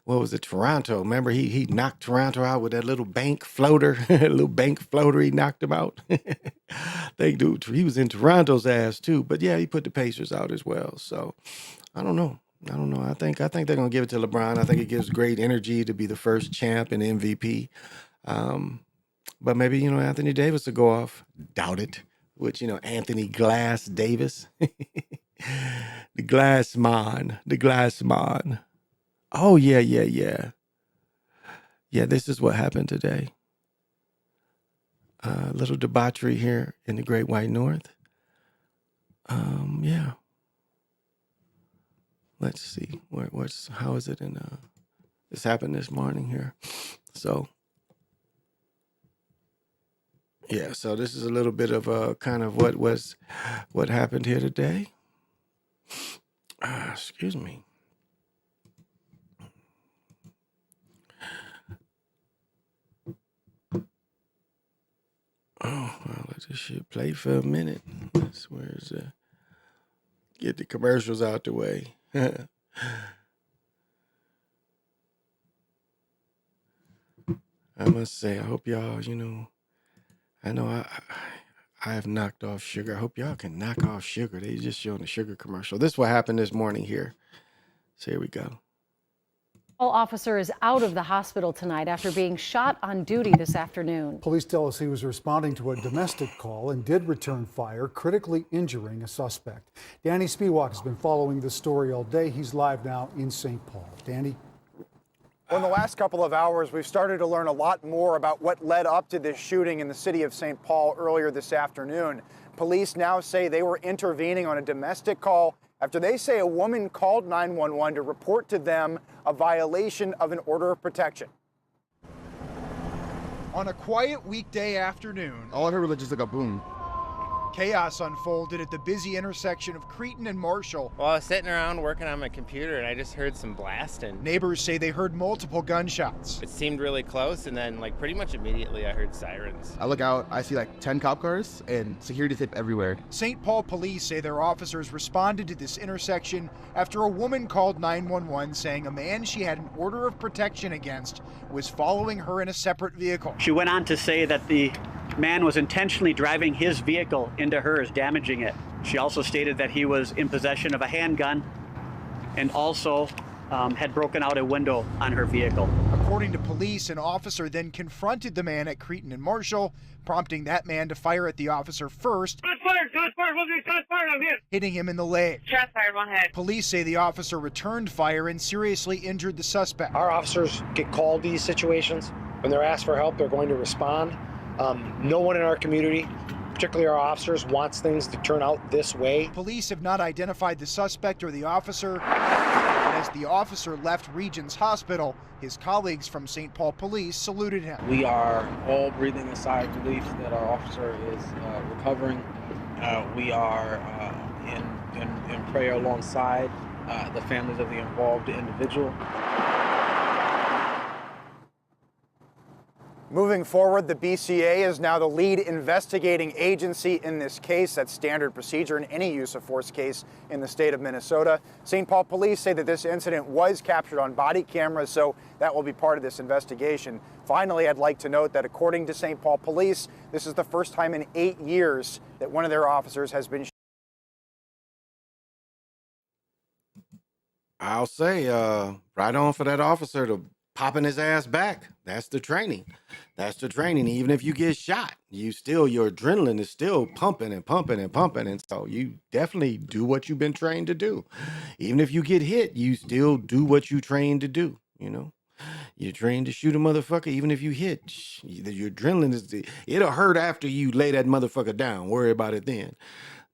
what was it, Toronto? Remember he knocked Toronto out with that little bank floater, little bank floater. He knocked him out. He was in Toronto's ass too. But yeah, he put the Pacers out as well. So I don't know. I think they're gonna give it to LeBron. I think it gives great energy to be the first champ and MVP. But maybe, you know, Anthony Davis will go off. Doubt it. Which, you know, Anthony Glass Davis. The glass man. The glass man. Oh, yeah. Yeah, this is what happened today. A little debauchery here in the Great White North. Yeah. Let's see. How is it in this happened this morning here. So yeah, so this is a little bit of a kind of what happened here today. Excuse me. Oh, well, let this shit play for a minute. That's where's get the commercials out the way. I must say, I hope y'all, I know I have knocked off sugar. I hope y'all can knock off sugar. They just showing the sugar commercial. This is what happened this morning here. So here we go. Officer is out of the hospital tonight after being shot on duty this afternoon. Police tell us he was responding to a domestic call and did return fire, critically injuring a suspect. Danny Spiewak has been following this story all day. He's live now in St. Paul. Danny? Well, in the last couple of hours, we've started to learn a lot more about what led up to this shooting in the city of St. Paul earlier this afternoon. Police now say they were intervening on a domestic call after they say a woman called 911 to report to them a violation of an order of protection. On a quiet weekday afternoon, all I heard was just like a boom. Chaos unfolded at the busy intersection of Cretin and Marshall. Well, I was sitting around working on my computer and I just heard some blasting. Neighbors say they heard multiple gunshots. It seemed really close, and then pretty much immediately I heard sirens. I look out, I see 10 cop cars and security tape everywhere. St. Paul police say their officers responded to this intersection after a woman called 911 saying a man she had an order of protection against was following her in a separate vehicle. She went on to say that the man was intentionally driving his vehicle into hers, damaging it. She also stated that he was in possession of a handgun and also had broken out a window on her vehicle. According to police, an officer then confronted the man at Cretin and Marshall, prompting that man to fire at the officer first, hitting him in the leg. Shots fired, one head. Police say the officer returned fire and seriously injured the suspect. Our officers get called these situations. When they're asked for help, they're going to respond. No one in our community, particularly our officers, wants things to turn out this way. Police have not identified the suspect or the officer. And as the officer left Regions Hospital, his colleagues from St. Paul Police saluted him. We are all breathing a sigh of relief that our officer is recovering. We are in prayer alongside the families of the involved individual. Moving forward, the BCA is now the lead investigating agency in this case. That's standard procedure in any use of force case in the state of Minnesota. St. Paul police say that this incident was captured on body cameras, so that will be part of this investigation. Finally, I'd like to note that according to St. Paul police, this is the first time in 8 years that one of their officers has been. I'll say, right on for that officer to popping his ass back. That's the training. That's the training. Even if you get shot, your adrenaline is still pumping and pumping and pumping. And so you definitely do what you've been trained to do. Even if you get hit, you still do what you trained to do, You're trained to shoot a motherfucker, even if you hit. Your adrenaline it'll hurt after you lay that motherfucker down. Worry about it then.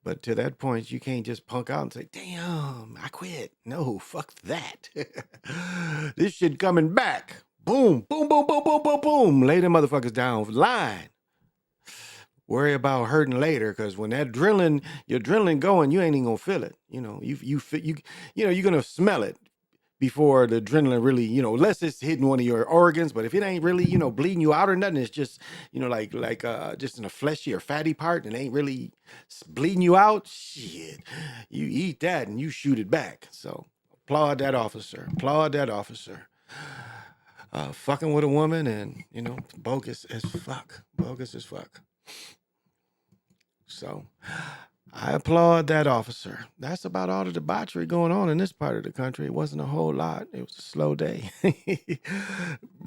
But to that point, you can't just punk out and say, damn, I quit. No, fuck that. This shit coming back. Boom, boom, boom, boom, boom, boom, boom. Lay them motherfuckers down line. Worry about hurting later, because when that your adrenaline going, you ain't even gonna feel it. You're gonna smell it before the adrenaline really, unless it's hitting one of your organs. But if it ain't really, bleeding you out or nothing, it's just, like just in a fleshy or fatty part and ain't really bleeding you out, shit, you eat that and you shoot it back. So applaud that officer. Applaud that officer. Fucking with a woman and, bogus as fuck. Bogus as fuck. So I applaud that officer. That's about all the debauchery going on in this part of the country. It wasn't a whole lot. It was a slow day.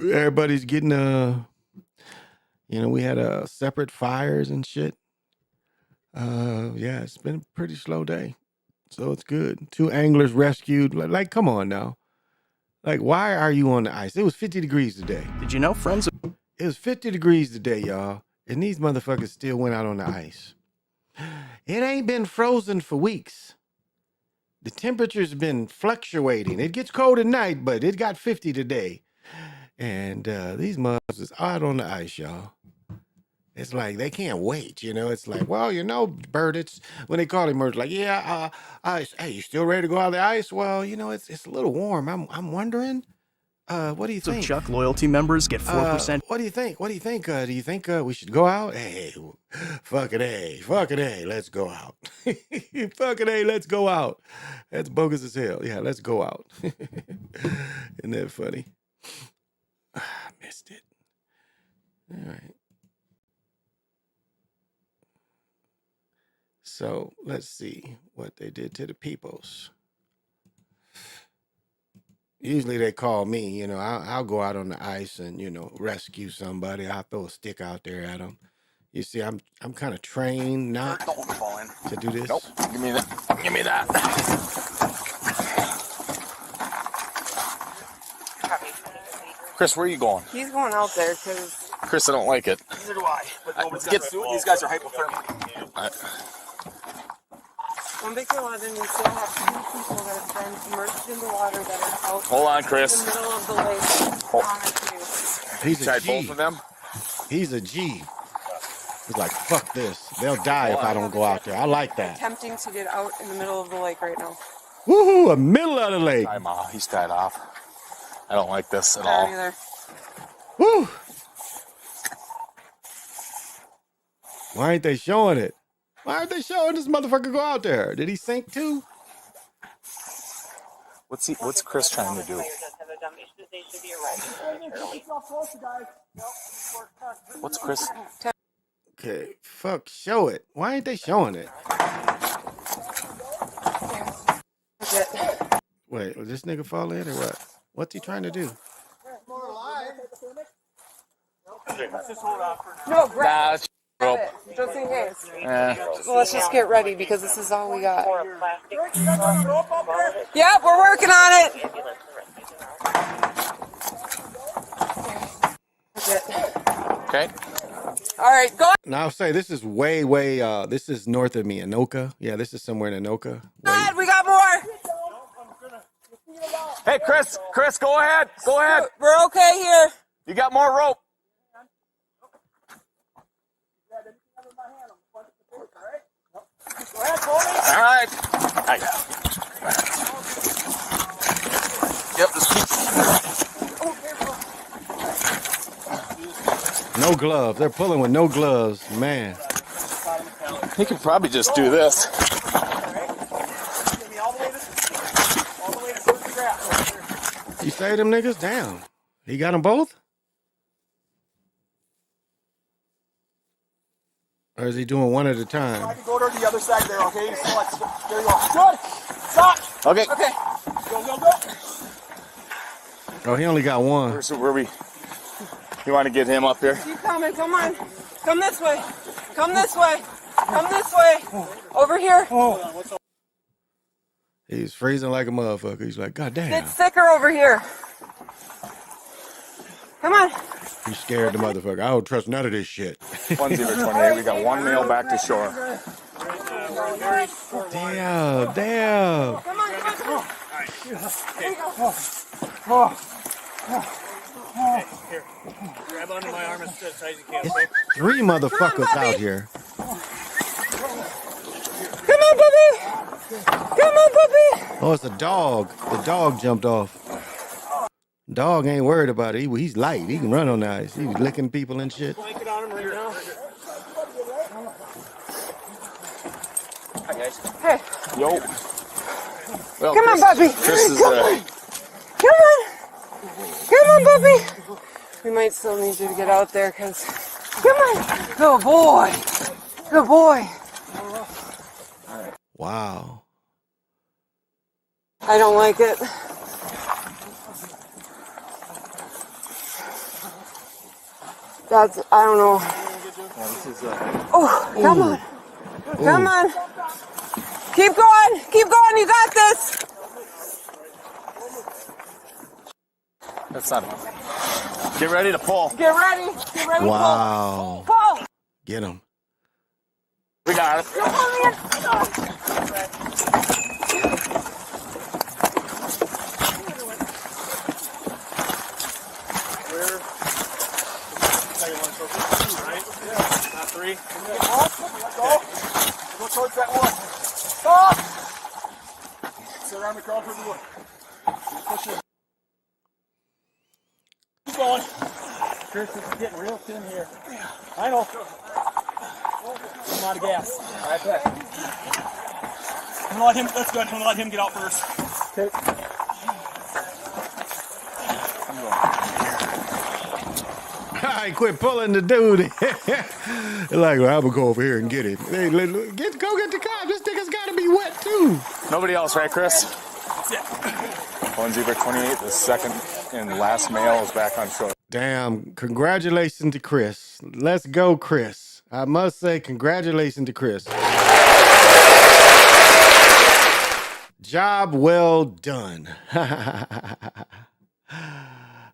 Everybody's getting we had separate fires and shit. Yeah, it's been a pretty slow day. So it's good. 2 anglers rescued. Like, come on now. Like, why are you on the ice? It was 50 degrees today. Did you know friends? It was 50 degrees today, y'all. And these motherfuckers still went out on the ice. It ain't been frozen for weeks. The temperature's been fluctuating. It gets cold at night, but it got 50 today. And these motherfuckers is out on the ice, y'all. It's like they can't wait, you know. It's like, well, you know, Bert, it's when they call him, Bert's like, yeah, ice. Hey, you still ready to go out on the ice? Well, you know, it's a little warm. I'm wondering, what do you think? Chuck loyalty members get 4%. What do you think? What do you think? Do you think we should go out? Hey, fuck it, hey, let's go out. Fuck it, hey, let's go out. That's bogus as hell. Yeah, let's go out. Isn't that funny? I missed it. All right. So let's see what they did to the peoples. Usually they call me, you know, I'll go out on the ice and, you know, rescue somebody. I'll throw a stick out there at them. You see, I'm kind of trained not to do this. Nope. Give me that. Give me that. Chris, where are you going? He's going out there because... Chris, I don't like it. Neither do I. But nobody's got to do it. These guys are hypothermic. On Victor 11, we still have 2 people that have been immersed in the water that are out Hold on, Chris. in the middle of the lake. He's a Tried G. both of them? He's a G. He's like, fuck this. They'll die if I don't go out there. I like that. Attempting to get out in the middle of the lake right now. Woohoo, a middle of the lake. He's tied off. I don't like this at I all. don't either. Woo! Why ain't they showing it? Why aren't they showing this motherfucker go out there? Did he sink too? What's Chris trying to do? What's Chris? Okay, fuck, show it. Why ain't they showing it? Wait, will this nigga fall in or what? What's he trying to do? No, grab Nah, rope. it, just in case. Yeah. Well, let's just get ready because this is all we got. Yep, we're working on it. Okay. All right, go. Now I'll say this is way, this is north of me, Anoka. Yeah, this is somewhere in Anoka. Ahead, we got more. Hey, Chris, go ahead. Go ahead. We're okay here. You got more rope. All right. I got it. Yep, just keep. No gloves. They're pulling with no gloves. Man. He could probably just do this. You say them niggas? Damn. He got them both? Or is he doing one at a time? I can go to the other side there, okay? So there you go. Good. Stop. Okay. Okay. Go. Oh, he only got one. Where we? You want to get him up here? Keep coming. Come on. Come this way. Come this way. Come this way. Over here. He's freezing like a motherfucker. He's like, God damn. Get thicker over here. Come on. He's scared the motherfucker. I don't trust none of this shit. 1028. We got one male back to shore. Damn. Come on. Here. Grab onto my arm as tight as you can. It's 3 motherfuckers out here. Come on, puppy. Come on, puppy. Oh, it's a dog. The dog jumped off. Dog ain't worried about it. He's light. He can run on the ice. He's licking people and shit. Blanket on him right now. Hi, guys. Hey. Yo. Well, Come on, puppy. Chris is, Come on, puppy. We might still need you to get out there because... Come on. Good boy. Good boy. Wow. I don't like it. That's, I don't know. Yeah, this is, oh, come on. Come on. Keep going. Keep going. You got this. That's not enough. Get ready to pull. Get ready. Get ready. Wow. Pull. Pull. Get him. We got it. You're pulling Not three. Go towards that one. Stop. Sit around the crowd for the wood. Push it. Keep going. Chris, this is getting real thin here. I know. I'm out of gas. All right, back. I'm gonna let him. That's good. I'm gonna let him get out first. Okay. I quit pulling the dude. Like, well, I'm gonna go over here and get it. Hey, go get the cops. This nigga's gotta be wet too. Nobody else, right, Chris? That's it. 1 Zebra 28, the second and last male is back on shore. Damn, congratulations to Chris. Let's go, Chris. I must say, congratulations to Chris. Job well done.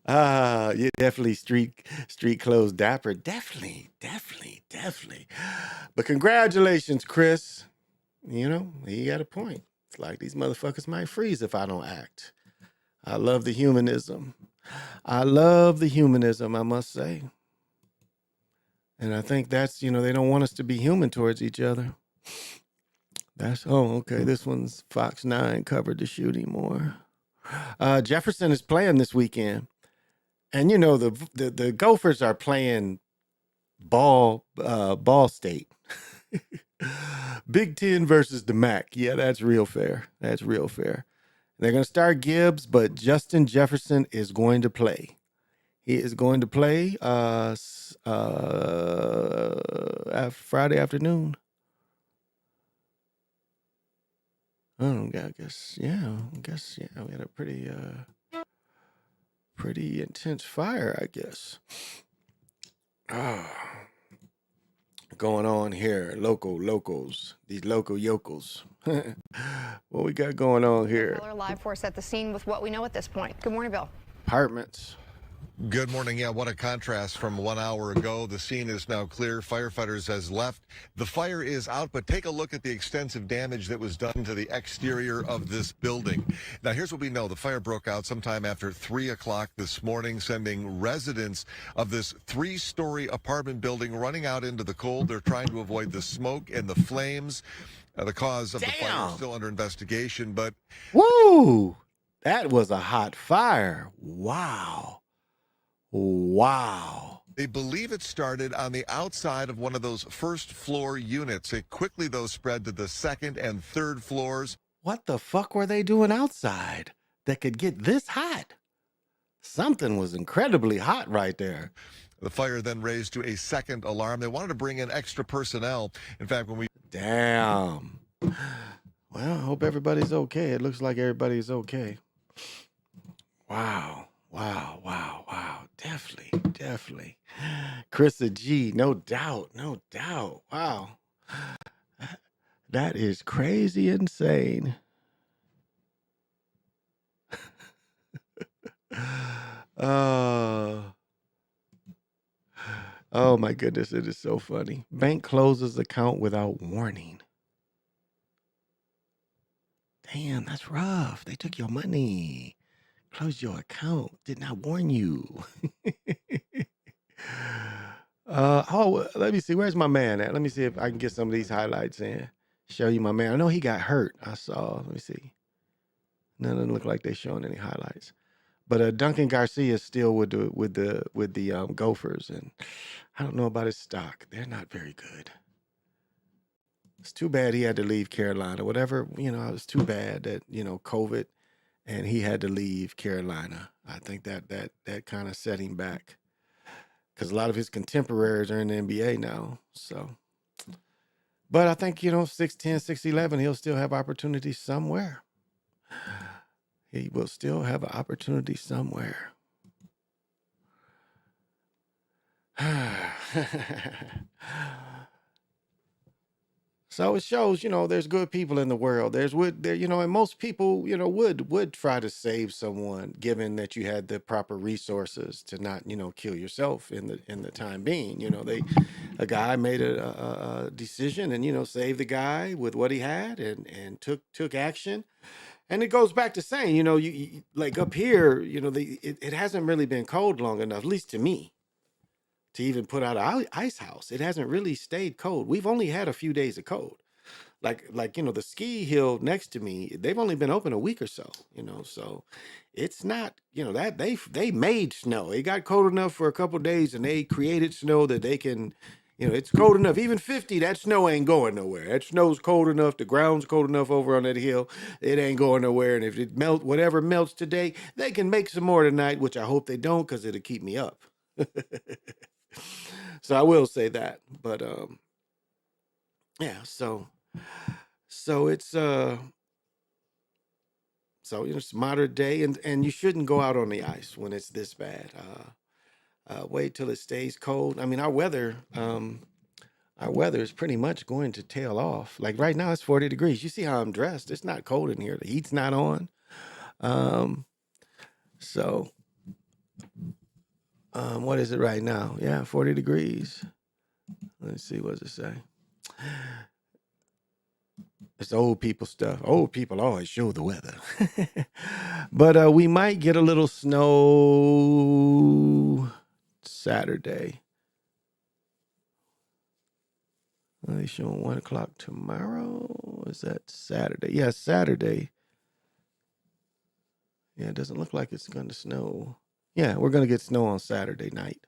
Yeah, definitely street clothes dapper. Definitely. But congratulations, Chris. You know, he got a point. It's like these motherfuckers might freeze if I don't act. I love the humanism. I must say. And I think that's, you know, they don't want us to be human towards each other. Okay. This one's Fox 9 covered the shooting more. Jefferson is playing this weekend. And, you know, the Gophers are playing Ball State. Big Ten versus the MAC. Yeah, that's real fair. They're going to start Gibbs, but Justin Jefferson is going to play. He is going to play Friday afternoon. I guess, yeah. We had a pretty intense fire, I guess. Going on here, locals, these local yokels. What we got going on here? Live for us at the scene with what we know at this point. Good morning, Bill. Apartments. Good morning. Yeah, what a contrast from 1 hour ago. The scene is now clear. Firefighters has left. The fire is out, but take a look at the extensive damage that was done to the exterior of this building. Now, here's what we know. The fire broke out sometime after 3 o'clock this morning, sending residents of this 3-story apartment building running out into the cold. They're trying to avoid the smoke and the flames. The cause of the fire is still under investigation, but... Woo! That was a hot fire. Wow. They believe it started on the outside of one of those first-floor units. It quickly, though, spread to the second and third floors. What the fuck were they doing outside that could get this hot? Something was incredibly hot right there. The fire then raised to a second alarm. They wanted to bring in extra personnel. In fact, when we... Damn. Well, I hope everybody's okay. It looks like everybody's okay. Wow. Definitely. Chrissa G, no doubt. Wow. That is crazy insane. Oh my goodness, it is so funny. Bank closes account without warning. Damn, that's rough. They took your money. Close your account. Did not warn you. Let me see. Where's my man at? Let me see if I can get some of these highlights in. Show you my man. I know he got hurt. I saw. Let me see. No, doesn't look like they're showing any highlights. But Duncan Garcia is still with the Gophers, and I don't know about his stock. They're not very good. It's too bad he had to leave Carolina. Whatever, you know, it's too bad that, you know, COVID, and he had to leave Carolina. I think that kind of set him back, because a lot of his contemporaries are in the NBA now. So, but I think, you know, 6'10", 6'11", he'll still have opportunities somewhere. He will still have an opportunity somewhere. So it shows, there's good people in the world. There's would there, and most people, would try to save someone, given that you had the proper resources to not, kill yourself in the time being. A guy made a decision and saved the guy with what he had and took action. And it goes back to saying, you like up here, it hasn't really been cold long enough, at least to me, to even put out an ice house. It hasn't really stayed cold. We've only had a few days of cold. Like the ski hill next to me, they've only been open a week or so, so it's not, that they made snow. It got cold enough for a couple of days and they created snow that they can, it's cold enough. Even 50, that snow ain't going nowhere. That snow's cold enough. The ground's cold enough over on that hill. It ain't going nowhere. And if it whatever melts today, they can make some more tonight, which I hope they don't, because it'll keep me up. So I will say that. But yeah, so it's it's moderate day, and you shouldn't go out on the ice when it's this bad. Wait till it stays cold. I mean, our weather is pretty much going to tail off. Like right now, it's 40 degrees. You see how I'm dressed? It's not cold in here. The heat's not on. What is it right now? Yeah, 40 degrees. Let's see, what does it say? It's old people stuff. Old people always show the weather. But we might get a little snow Saturday. Are they showing 1 o'clock tomorrow? Is that Saturday? Yeah, Saturday. Yeah, it doesn't look like it's going to snow. Yeah, we're going to get snow on Saturday night.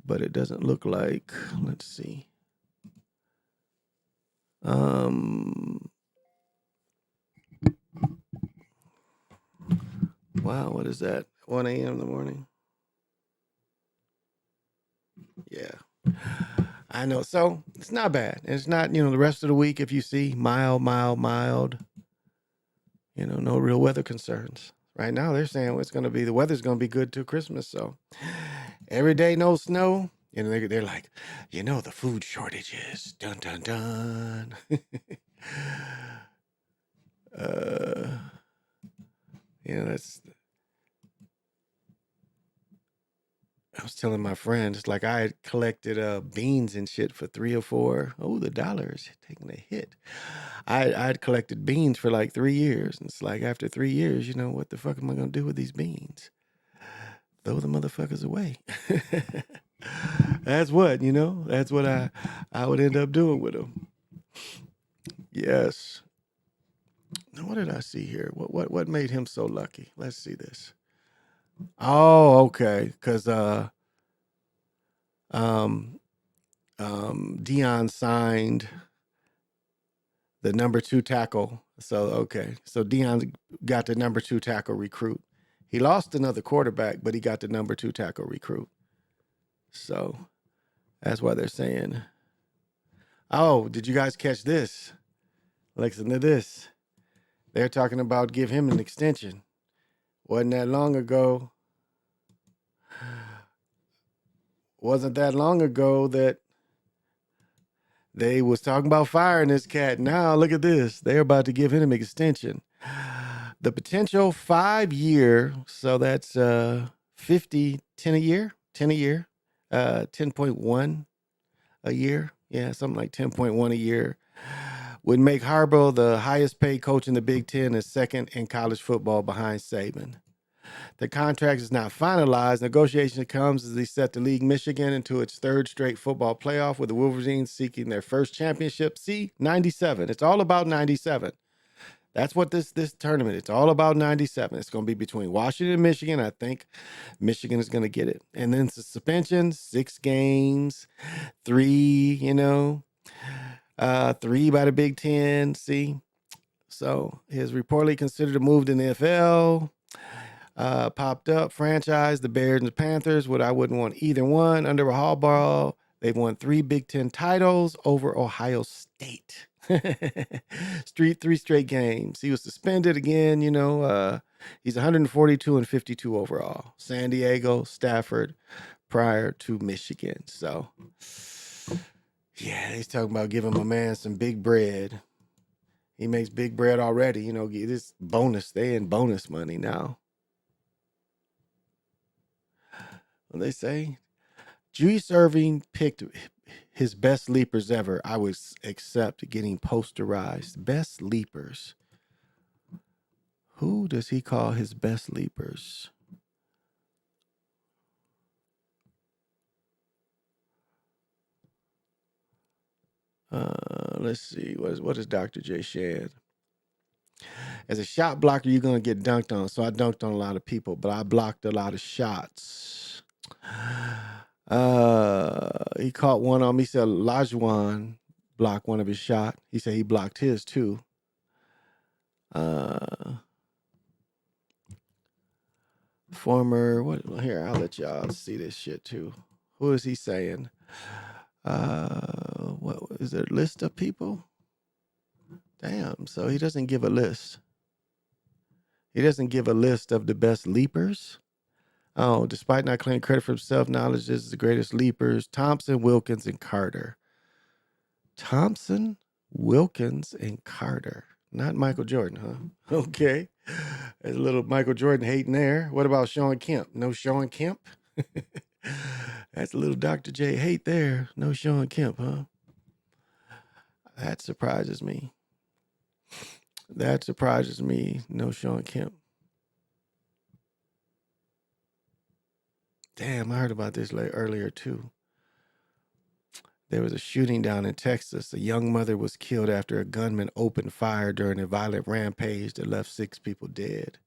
But it doesn't look like, let's see. Wow, what is that? 1 a.m. in the morning? Yeah. I know. So it's not bad. It's not, the rest of the week, if you see mild, no real weather concerns. Right now, they're saying the weather's going to be good till Christmas. So every day, no snow. They're like, the food shortages. Dun, dun, dun. That's. I was telling my friends, like I had collected beans and shit for 3 or 4. Oh, the dollar is taking a hit. I'd collected beans for like 3 years. And it's like after 3 years, what the fuck am I going to do with these beans? Throw the motherfuckers away. That's what, that's what I would end up doing with them. Yes. Now, what did I see here? What made him so lucky? Let's see this. Oh, okay. Because Dion signed the number 2 tackle. So, okay. So Dion got the number 2 tackle recruit. He lost another quarterback, but he got the number 2 tackle recruit. So that's why they're saying, oh, did you guys catch this? Listen to this. They're talking about give him an extension. Wasn't that long ago that they was talking about firing this cat. Now look at this. They're about to give him an extension. The potential 5-year, so that's 10 a year, 10.1 a year. Yeah, something like 10.1 a year. Would make Harbaugh the highest paid coach in the Big Ten and second in college football behind Saban. The contract is not finalized. Negotiation comes as they set the league Michigan into its 3rd straight football playoff, with the Wolverines seeking their first championship. See, 97. It's all about 97. That's what this tournament, it's all about 97. It's going to be between Washington and Michigan. I think Michigan is going to get it. And then suspension, 6 games, 3, 3 by the Big Ten. See? So his reportedly considered a move to the NFL. Popped up, franchise, the Bears and the Panthers. I wouldn't want either one. Under Harbaugh, they've won 3 Big Ten titles over Ohio State. 3 straight games. He was suspended again, he's 142 and 52 overall. San Diego, Stafford, prior to Michigan. So, Yeah, he's talking about giving my man some big bread. He makes big bread already. You know, get this bonus. They in bonus money now. What they say? Juice Irving picked his best leapers ever. I would accept getting posterized. Best leapers. Who does he call his best leapers? Let's see. What is Dr. J Shad? As a shot blocker, you're going to get dunked on. So I dunked on a lot of people, but I blocked a lot of shots. He caught one on me. He said Lajuan blocked one of his shot. He said he blocked his too. Former here, I'll let y'all see this shit too. Who is he saying? What is there a list of people? Damn, so he doesn't give a list. He doesn't give a list of the best leapers. Oh, despite not claiming credit for himself, knowledge is the greatest leapers. Thompson, Wilkins, and Carter. Thompson, Wilkins, and Carter. Not Michael Jordan, huh? Okay. There's a little Michael Jordan hating there. What about Sean Kemp? No Sean Kemp? That's a little Dr. J hate there. No Sean Kemp, huh? That surprises me. That surprises me. No Sean Kemp. Damn, I heard about this earlier too. There was a shooting down in Texas. A young mother was killed after a gunman opened fire during a violent rampage that left 6 people dead.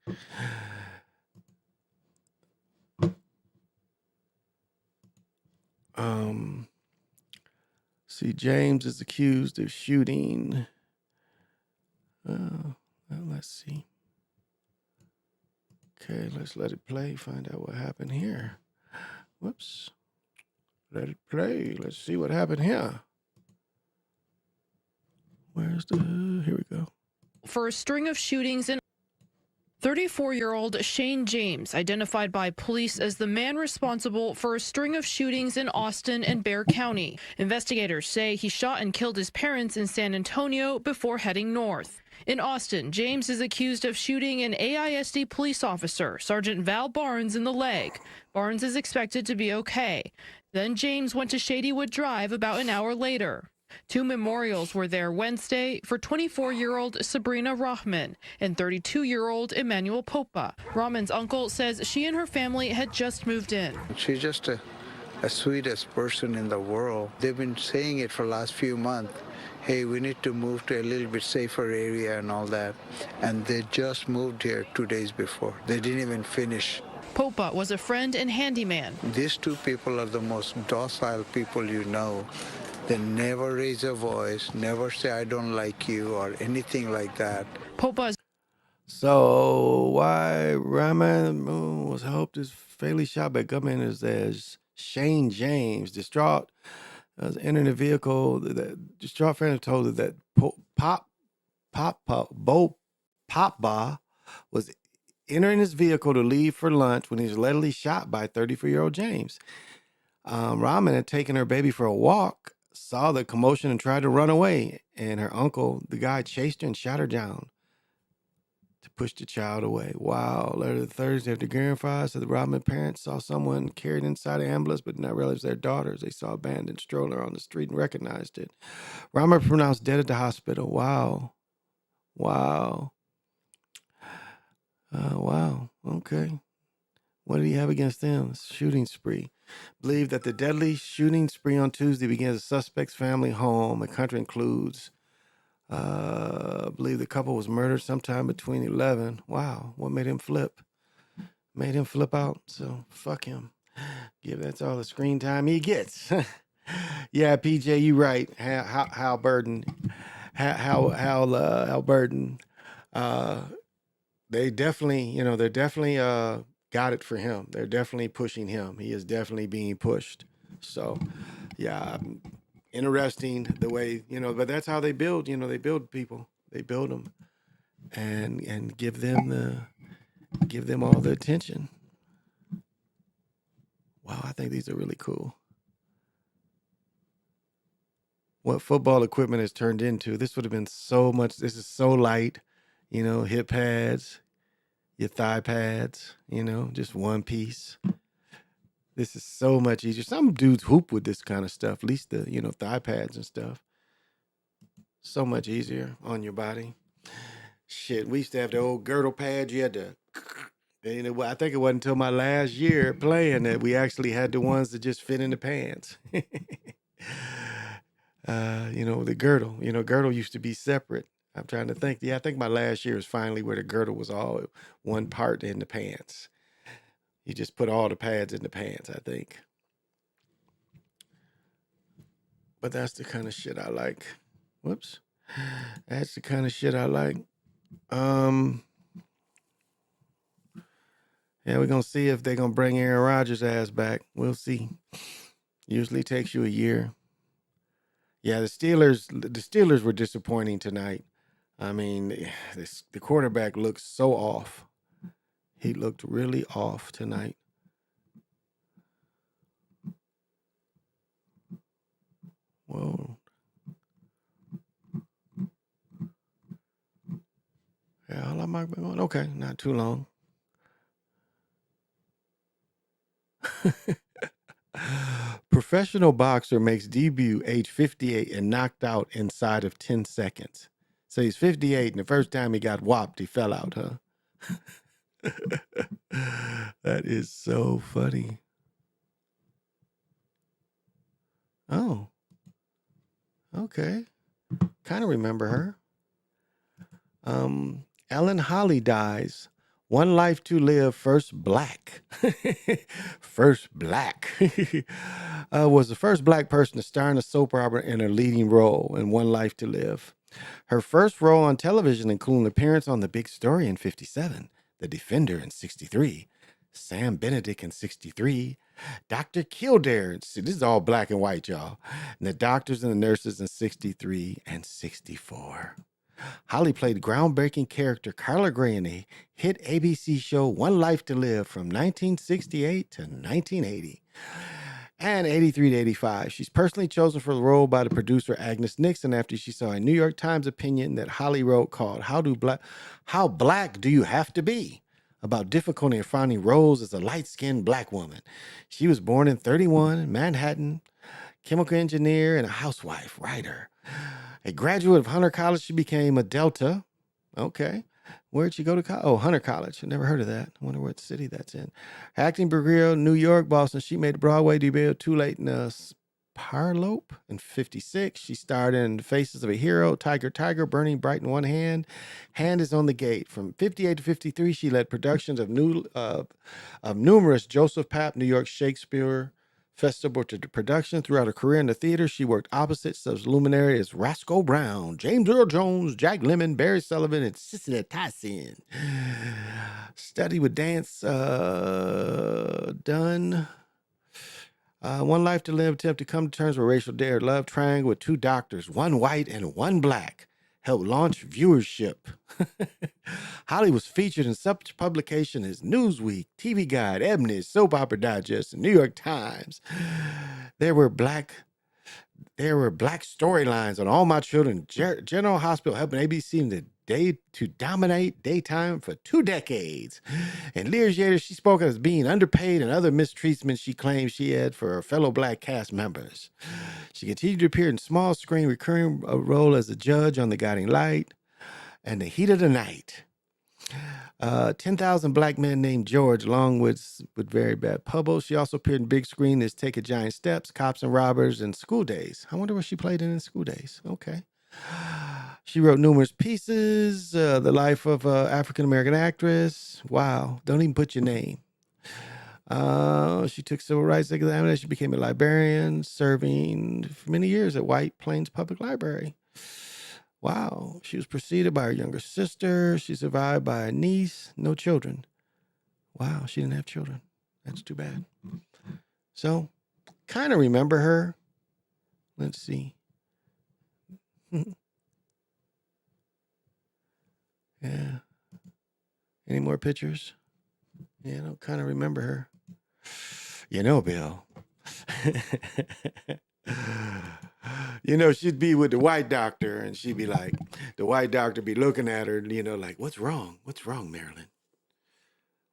See, James is accused of shooting. Well, let's see. Okay, let's let it play. Find out what happened here. Whoops. Let it play. Let's see what happened here. Where's the... Here we go. For a string of shootings in 34-year-old Shane James, identified by police as the man responsible for a string of shootings in Austin and Bexar County. Investigators say he shot and killed his parents in San Antonio before heading north. In Austin, James is accused of shooting an AISD police officer, Sergeant Val Barnes, in the leg. Barnes is expected to be okay. Then James went to Shadywood Drive about an hour later. 2 memorials were there Wednesday for 24-year-old Sabrina Rahman and 32-year-old Emmanuel Popa. Rahman's uncle says she and her family had just moved in. She's just the sweetest person in the world. They've been saying it for the last few months. Hey, we need to move to a little bit safer area and all that. And they just moved here 2 days before. They didn't even finish. Popa was a friend and handyman. These 2 people are the most docile people you know. They never raise a voice, never say, I don't like you, or anything like that. Popa's. So, why Rahman was helped is fatally shot by gunman as Shane James, distraught, was entering the vehicle. The distraught friend told her that Popba was entering his vehicle to leave for lunch when he was allegedly shot by 34-year-old James. Rahman had taken her baby for a walk, saw the commotion and tried to run away. And her uncle, the guy, chased her and shot her down to push the child away. Wow. Later Thursday, after grandfather said the Rahman parents saw someone carried inside an ambulance, but did not realize their daughters. They saw a abandoned stroller on the street and recognized it. Rahman pronounced dead at the hospital. Wow. Wow. Wow. Okay. What did he have against them? Shooting spree. Believed that the deadly shooting spree on Tuesday began at a suspect's family home. The country includes, believe the couple was murdered sometime between 11. Wow. What made him flip? Made him flip out. So fuck him. That's all the screen time he gets. Yeah, PJ, you right. Hal Burden. Hal Burden. They definitely, they're definitely got it for him. They're definitely pushing him. He is definitely being pushed. So, yeah, interesting the way, but that's how they build, they build people. They build them and give them all the attention. Wow, I think these are really cool. what football equipment has turned into. This would have been so much. This is so light, hip pads, your thigh pads, just one piece. This is so much easier. Some dudes hoop with this kind of stuff, at least the, thigh pads and stuff. So much easier on your body. Shit, we used to have the old girdle pads. You had to, I think it wasn't until my last year playing that we actually had the ones that just fit in the pants. The girdle. Girdle used to be separate. I'm trying to think. Yeah, I think my last year is finally where the girdle was all one part in the pants. You just put all the pads in the pants, I think. But that's the kind of shit I like. Whoops. That's the kind of shit I like. Yeah, we're going to see if they're going to bring Aaron Rodgers' ass back. We'll see. Usually takes you a year. Yeah, the Steelers were disappointing tonight. I mean, the quarterback looks so off. He looked really off tonight. Whoa. Yeah, how long have I been going? Okay, not too long. Professional boxer makes debut age 58 and knocked out inside of 10 seconds. So he's 58, and the first time he got whopped, he fell out, huh? That is so funny. Oh. Okay. Kind of remember her. Ellen Holly dies. One Life to Live, first black. First black. Was the first black person to star in a soap opera in a leading role in One Life to Live. Her first role on television included an appearance on The Big Story in 57, The Defender in 63, Sam Benedict in 63, Dr. Kildare. This is all black and white, y'all. And The Doctors and the Nurses in 63 and 64. Holly played groundbreaking character Carla Gray in the hit ABC show One Life to Live from 1968 to 1980 and 83 to 85. She's personally chosen for the role by the producer Agnes Nixon after she saw a New York Times opinion that Holly wrote called How Black Do You Have to Be? About difficulty in finding roles as a light-skinned black woman. She was born in 31 in Manhattan, chemical engineer and a housewife, writer. A graduate of Hunter College, she became a Delta. Okay. Where'd she go to college? Oh, Hunter College. I never heard of that. I wonder what city that's in. Acting career, New York, Boston. She made a Broadway debut Too Late in Parlope in 56. She starred in Faces of a Hero, Tiger, Tiger, Burning Bright in One Hand. Hand is on the Gate. From 58 to 53, she led productions of numerous Joseph Papp, New York Shakespeare Festival production. Throughout her career in the theater, she worked opposite such luminaries as Roscoe Brown, James Earl Jones, Jack Lemmon, Barry Sullivan, and Cicely Tyson. Study with dance done. One Life to Live attempt to come to terms with racial dare love triangle with two doctors, one white and one black, helped launch viewership. Holly was featured in such publications as Newsweek, TV Guide, Ebony, Soap Opera Digest, and New York Times. There were black storylines on All My Children, General Hospital, helping ABC to dominate daytime for 2 decades. And years later, she spoke as being underpaid and other mistreatment she claimed she had for her fellow black cast members. She continued to appear in small screen recurring role as a judge on The Guiding Light and The Heat of the Night. 10,000 Black Men Named George, along with Very Bad Pubbo. She also appeared in big screen as Take a Giant Steps, Cops and Robbers, and School Days. I wonder what she played in School Days. Okay. She wrote numerous pieces, The Life of an African-American Actress. Wow. Don't even put your name. She took civil rights examination. She became a librarian, serving for many years at White Plains Public Library. Wow. She was preceded by her younger sister. She's survived by a niece. No children. Wow. She didn't have children. That's too bad. So, kind of remember her. Let's see. Yeah. Any more pictures? Yeah, I don't kind of remember her. You know, Bill. You know, she'd be with the white doctor, and she'd be like, the white doctor be looking at her, you know, like, what's wrong? What's wrong, Marilyn?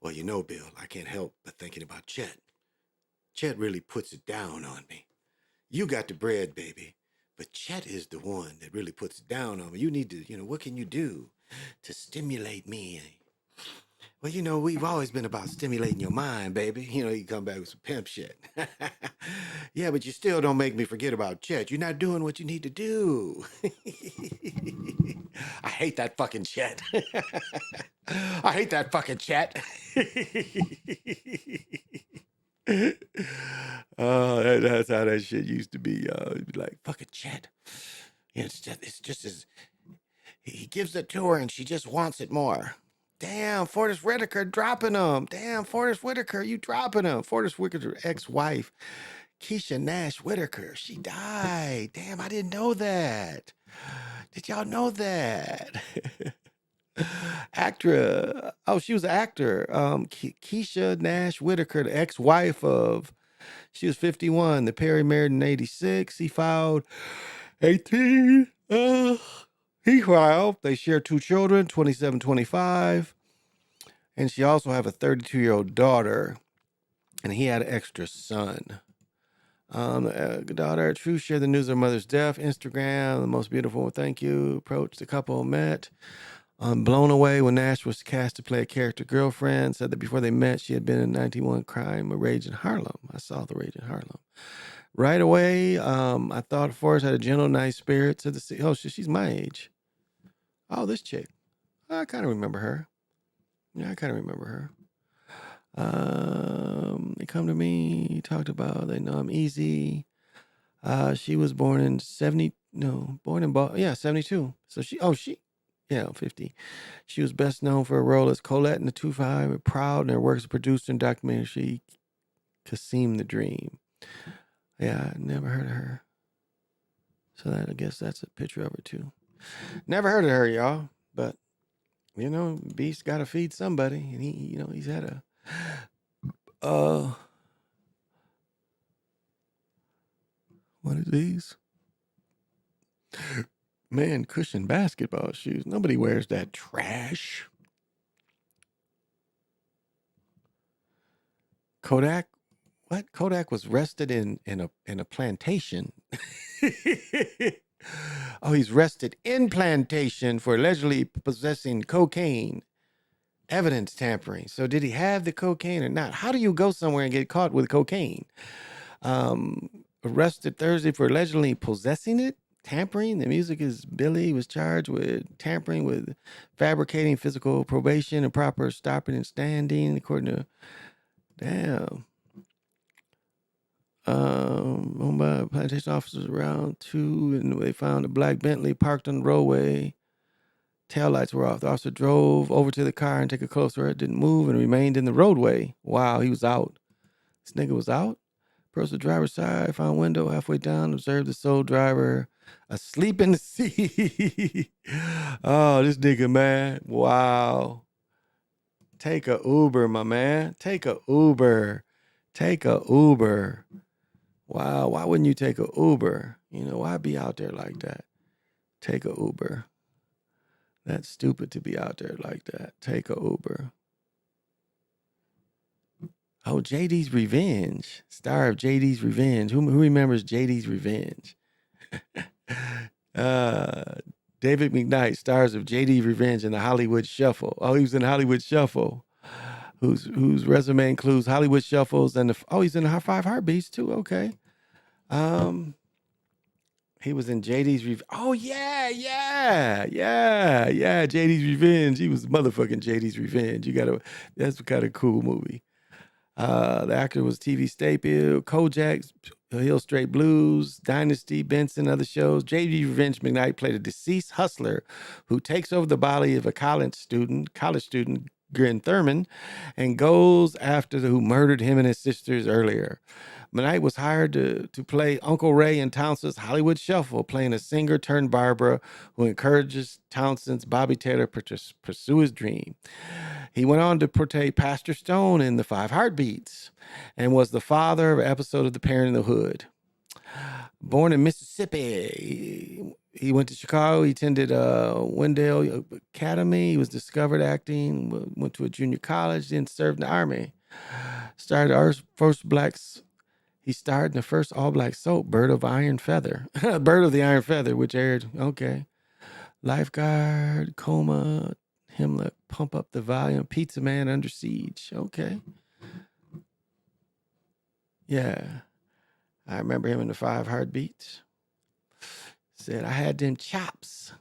Well, you know, Bill, I can't help but thinking about Chet. Chet really puts it down on me. You got the bread, baby, but Chet is the one that really puts it down on me. You need to, you know, what can you do to stimulate me? Well, you know, we've always been about stimulating your mind, baby. You know, you come back with some pimp shit. Yeah, but you still don't make me forget about Chet. You're not doing what you need to do. I hate that fucking Chet. I hate that fucking Chet. Oh, that's how that shit used to be, y'all. It'd be like, fucking Chet. Yeah, it's just as he gives it to her and she just wants it more. Damn, Forrest Whitaker dropping him. Damn, Forrest Whitaker, you dropping him. Forrest Whitaker's ex-wife, Keisha Nash Whitaker, she died. Damn, I didn't know that. Did y'all know that? Actor. Oh, she was an actor. Keisha Nash Whitaker, the ex-wife of, she was 51. The pair married in 86. He filed 18. He filed. They share 2 children, 27, 25. And she also have a 32-year-old daughter. And he had an extra son. Daughter, True shared the news of her mother's death. Instagram, the most beautiful, thank you. Approached the couple, met. Blown away when Nash was cast to play a character girlfriend. Said that before they met, she had been in 91 Crime, A Rage in Harlem. I saw The Rage in Harlem. Right away, I thought Forrest had a gentle, nice spirit. Said oh, she's my age. Oh, this chick. I kind of remember her. Yeah, I kind of remember her. They come to me, talked about, they know I'm easy. She was born in 72. So yeah, 50. She was best known for her role as Colette in the 2-5, proud in her work as a producer and documentary Kasim the Dream. Yeah, I never heard of her. So I guess that's a picture of her too. Never heard of her, y'all. But, you know, Beast got to feed somebody. And he's had what are these? Man, cushion basketball shoes. Nobody wears that trash. Kodak. What? Kodak was arrested in a plantation. Oh, he's arrested in plantation for allegedly possessing cocaine. Evidence tampering. So did he have the cocaine or not? How do you go somewhere and get caught with cocaine? Arrested Thursday for allegedly possessing it. Tampering. The music is Billy was charged with tampering with fabricating physical probation, improper stopping and standing, according to damn. Mumbai plantation officers around 2, and they found a black Bentley parked on the roadway. Taillights were off. The officer drove over to the car and took a closer. It didn't move and remained in the roadway. Wow, he was out. This nigga was out. Approached the driver's side, found window halfway down, observed the sole driver asleep in the seat. Oh, this nigga, man. Wow. Take a Uber, my man. Take a Uber. Take a Uber. Wow, why wouldn't you take a Uber? You know, why be out there like that? Take a Uber. That's stupid to be out there like that. Take a Uber. Oh, JD's Revenge. Star of JD's Revenge. Who remembers JD's Revenge? David McKnight, stars of JD's Revenge in the Hollywood Shuffle. Oh, he was in Hollywood Shuffle. Whose resume includes Hollywood Shuffles and he's in the 5 Heartbeats too. Okay. He was in JD's Revenge. Oh, yeah. JD's Revenge. He was motherfucking JD's Revenge. That's kind of cool movie. The actor was TV staple, Kojak, Hill Straight Blues, Dynasty, Benson, other shows. JD Revenge McKnight played a deceased hustler who takes over the body of a college student, Grin Thurman, and goes after who murdered him and his sisters earlier. McKnight was hired to play Uncle Ray in Townsend's Hollywood Shuffle, playing a singer turned Barbara who encourages Townsend's Bobby Taylor to pursue his dream. He went on to portray Pastor Stone in The 5 Heartbeats and was the father of an episode of The Parent in the Hood. born in Mississippi. He went to Chicago. He attended Wendell Academy. He was discovered acting. Went to a junior college. Then served in the Army. Started our first blacks. He starred in the first all-black soap, Bird of Iron Feather. Bird of the Iron Feather, which aired, okay. Lifeguard, Coma, Himmler, Pump Up the Volume, Pizza Man, Under Siege. Okay. Yeah. I remember him in the 5 Heartbeats. Said, I had them chops.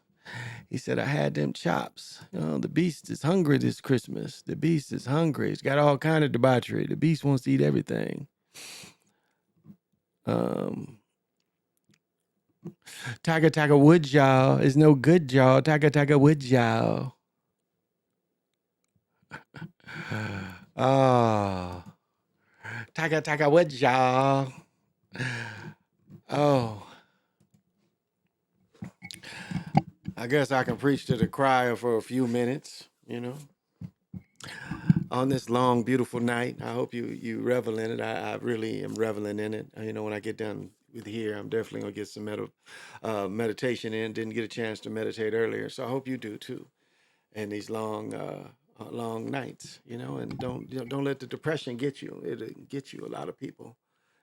He said, I had them chops. You know, the beast is hungry this Christmas. The beast is hungry. He's got all kind of debauchery. The beast wants to eat everything. Tiger Tiger Wood Jaw is no good jaw. Tiger Tiger Wood Jaw. Oh. Tiger Tiger Wood Jaw. Oh. I guess I can preach to the choir for a few minutes, you know. On this long, beautiful night. I hope you revel in it. I really am reveling in it. You know, when I get done with here, I'm definitely going to get some meditation in. Didn't get a chance to meditate earlier, so I hope you do too. And these long nights, you know, and don't let the depression get you. It'll get you, a lot of people,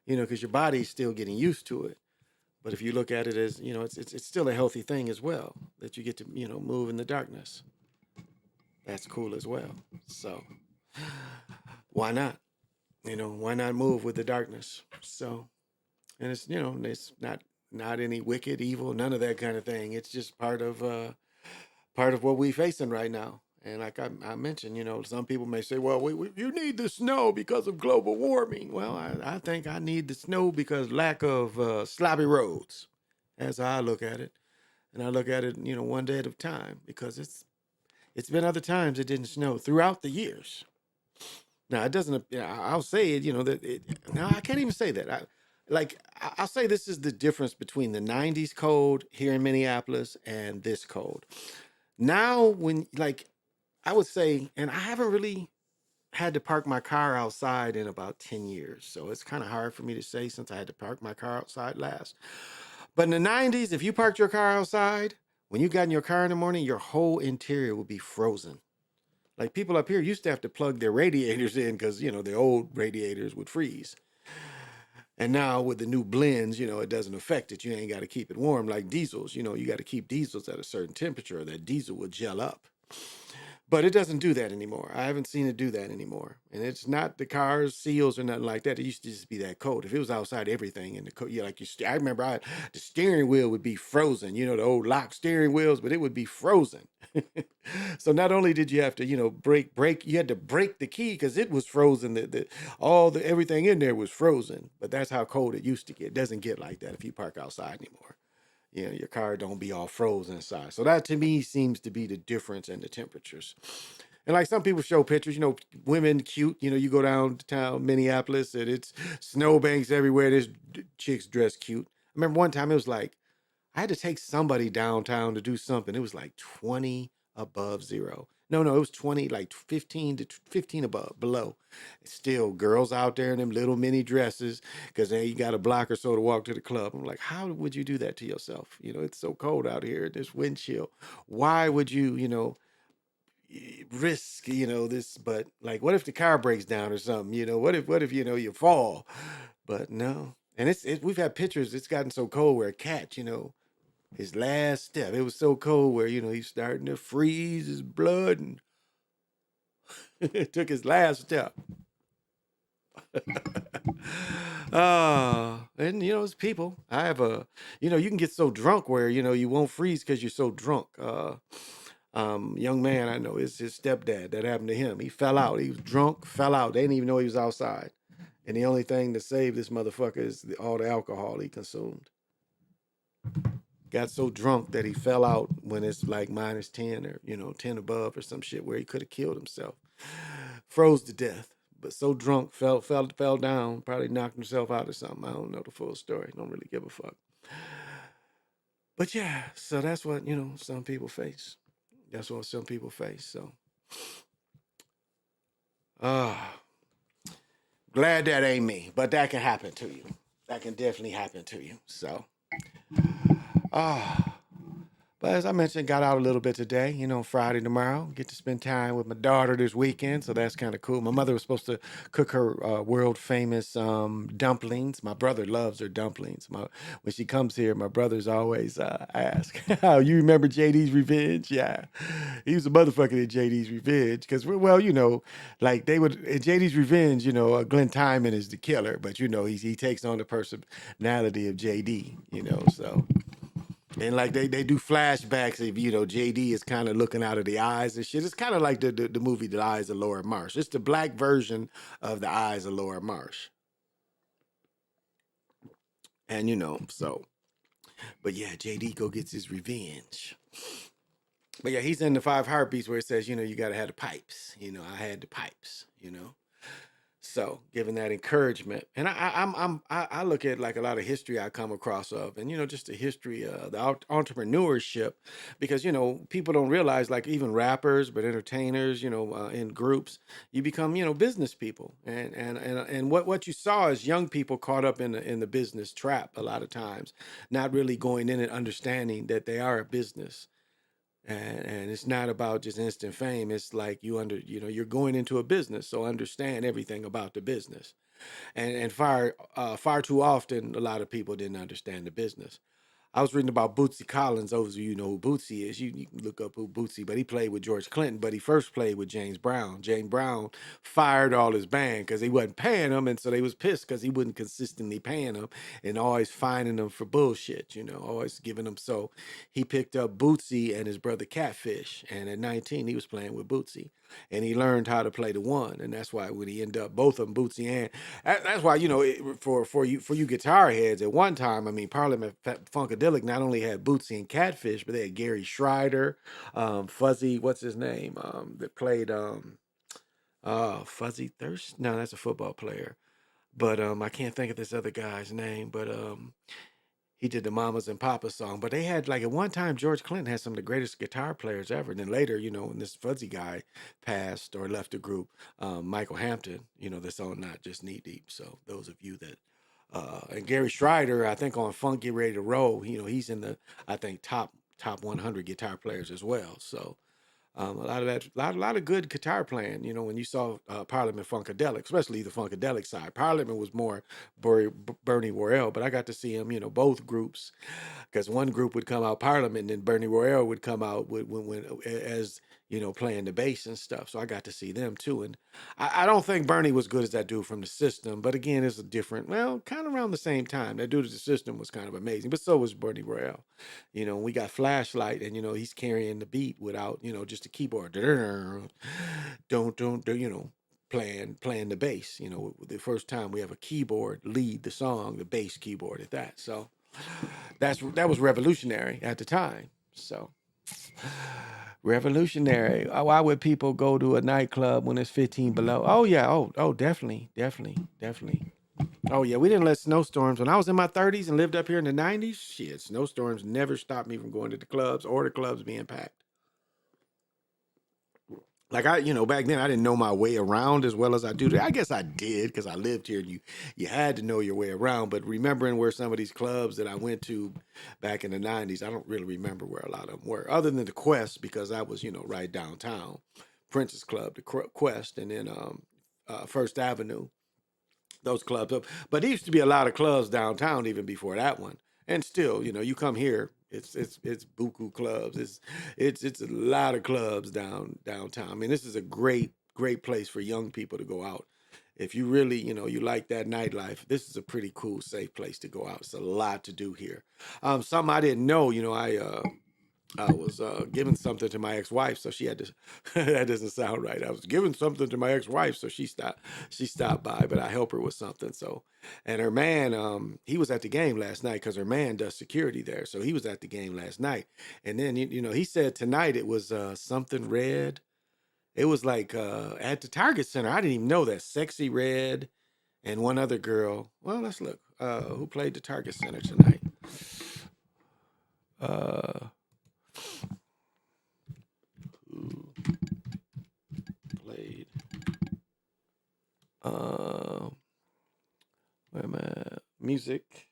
you know, because your body's still getting used to it. But if you look at it as, you know, it's still a healthy thing as well, that you get to, you know, move in the darkness. That's cool as well. So why not? You know, why not move with the darkness? So, and it's, you know, it's not any wicked, evil, none of that kind of thing. It's just part of what we're facing right now. And like I mentioned, you know, some people may say, well, you need the snow because of global warming. Well, I think I need the snow because lack of sloppy roads. That's how I look at it. And I look at it, you know, one day at a time, because it's been other times it didn't snow throughout the years. Now, it doesn't, I'll say it, you know, now I can't even say that. I'll say this is the difference between the 90s cold here in Minneapolis and this cold. Now, when, like, I would say, and I haven't really had to park my car outside in about 10 years. So it's kind of hard for me to say since I had to park my car outside last. But in the 90s, if you parked your car outside, when you got in your car in the morning, your whole interior would be frozen. Like people up here used to have to plug their radiators in because, you know, the old radiators would freeze. And now with the new blends, you know, it doesn't affect it. You ain't got to keep it warm like diesels. You know, you got to keep diesels at a certain temperature or that diesel will gel up. But it doesn't do that anymore. I haven't seen it do that anymore. And it's not the cars, seals, or nothing like that. It used to just be that cold. If it was outside, everything in the cold, yeah, like I remember the steering wheel would be frozen. You know, the old lock steering wheels, but it would be frozen. So not only did you have to, you know, break, you had to break the key because it was frozen. Everything in there was frozen. But that's how cold it used to get. It doesn't get like that if you park outside anymore. You know, your car don't be all frozen inside. So that to me seems to be the difference in the temperatures. And like some people show pictures, you know, women cute, you know, you go downtown Minneapolis and it's snowbanks everywhere. There's chicks dressed cute. I remember one time it was like, I had to take somebody downtown to do something. It was like 20 above zero. No, it was 20, like 15 below. Still girls out there in them little mini dresses because they got a block or so to walk to the club. I'm like, how would you do that to yourself? You know, it's so cold out here, this wind chill. Why would you, you know, risk, you know, this? But like, what if the car breaks down or something? You know, what if, you know, you fall? But no. And we've had pictures, it's gotten so cold where a cat, you know, his last step, it was so cold where, you know, he's starting to freeze his blood and it took his last step. And you know, it's people. I have you know, you can get so drunk where, you know, you won't freeze because you're so drunk. Young man I know, it's his stepdad. That happened to him. He fell out. He was drunk, fell out. They didn't even know he was outside. And the only thing to save this motherfucker is all the alcohol he consumed. Got so drunk that he fell out when it's like -10 or, you know, 10 above or some shit where he could have killed himself. Froze to death. But so drunk, fell down, probably knocked himself out or something. I don't know the full story. Don't really give a fuck. But yeah, so that's what, you know, some people face. That's what some people face. So, glad that ain't me, but that can happen to you. that can definitely happen to you. So, but as I mentioned, got out a little bit today, Friday tomorrow. Get to spend time with my daughter this weekend, so that's kind of cool. My mother was supposed to cook her world famous dumplings. My brother loves her dumplings. When she comes here, my brother's always ask, "Oh, you remember JD's Revenge?" Yeah, he was a motherfucker in JD's Revenge because, well, like they would in JD's Revenge, Glenn Tyman is the killer, but he takes on the personality of JD, so. And like they do flashbacks of, JD is kind of looking out of the eyes and shit. It's kind of like the movie The Eyes of Laura Marsh. It's the black version of The Eyes of Laura Marsh. And so, but yeah, JD go gets his revenge. But yeah, he's in the 5 Heartbeats where it says, you got to have the pipes. I had the pipes, So giving that encouragement, and I look at like a lot of history I come across of, and just the history of the entrepreneurship, because people don't realize, like, even rappers, but entertainers, in groups, you become business people, and what you saw is young people caught up in the business trap a lot of times, not really going in and understanding that they are a business. And it's not about just instant fame. It's like you're going into a business, so understand everything about the business. And far too often, a lot of people didn't understand the business. I was reading about Bootsy Collins. Those of you know who Bootsy is, you can look up who Bootsy, but he played with George Clinton, but he first played with James Brown. James Brown fired all his band because he wasn't paying them, and so they was pissed because he wasn't consistently paying them and always fining them for bullshit, always giving them. So he picked up Bootsy and his brother Catfish, and at 19, he was playing with Bootsy. And he learned how to play the one, and that's why when he ended up, both of them, Bootsy and that's why for you guitar heads, at one time, I mean, Parliament Funkadelic not only had Bootsy and Catfish, but they had Gary Schreider, Fuzzy, what's his name, that played Fuzzy Thirst. No, that's a football player, but I can't think of this other guy's name, but he did the Mamas and Papas song. But they had, like, at one time, George Clinton had some of the greatest guitar players ever. And then later, when this Fuzzy guy passed or left the group, Michael Hampton, that's on Not Just Knee Deep. So those of you that, and Gary Schreider, I think on Funk Get Ready to Roll, he's in the, I think, top 100 guitar players as well. So a lot of that, lot of good guitar playing. When you saw Parliament Funkadelic, especially the Funkadelic side. Parliament was more Bernie Worrell, but I got to see him. Both groups, because one group would come out Parliament, and then Bernie Worrell would come out as playing the bass and stuff. So I got to see them too. And I don't think Bernie was good as that dude from the System, but again, it's a different. Well, kind of around the same time. That dude of the System was kind of amazing, but so was Bernie Worrell. We got Flashlight, and he's carrying the beat without just a keyboard. Don't playing the bass. The first time we have a keyboard lead the song, the bass keyboard at that. So that was revolutionary at the time. So revolutionary. Why would people go to a nightclub when it's 15 below? Oh yeah. Oh, definitely. Oh yeah, we didn't let snowstorms. When I was in my 30s and lived up here in the 90s, shit, snowstorms never stopped me from going to the clubs or the clubs being packed. Like back then I didn't know my way around as well as I do today. I guess I did because I lived here. And you had to know your way around. But remembering where some of these clubs that I went to back in the 90s, I don't really remember where a lot of them were, other than the Quest, because I was right downtown. Princess Club, the Quest, and then First Avenue. Those clubs up, but there used to be a lot of clubs downtown even before that one. And still, you come here, it's buku clubs. It's a lot of clubs downtown. I mean, this is a great place for young people to go out. If you really, you like that nightlife, this is a pretty cool, safe place to go out. It's a lot to do here. Something I didn't know, I was giving something to my ex-wife, so she had to. That doesn't sound right. I was giving something to my ex-wife, so she stopped by, but I help her with something. So, and her man, he was at the game last night because her man does security there, so he was at the game last night. And then he said tonight it was something red. It was like at the Target Center. I didn't even know that. Sexy Red and one other girl. Well, let's look. Who played the Target Center tonight? Who played? Wait a minute. music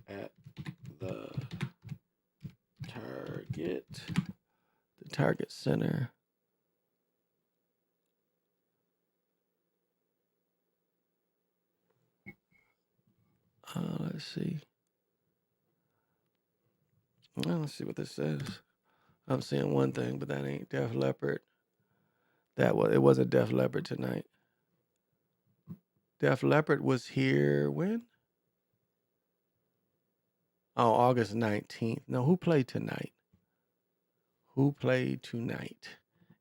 at the Target Center. Let's see. Well, let's see what this says. I'm seeing one thing, but that ain't Def Leppard. It wasn't Def Leppard tonight. Def Leppard was here when? Oh, August 19th. No, who played tonight? Who played tonight?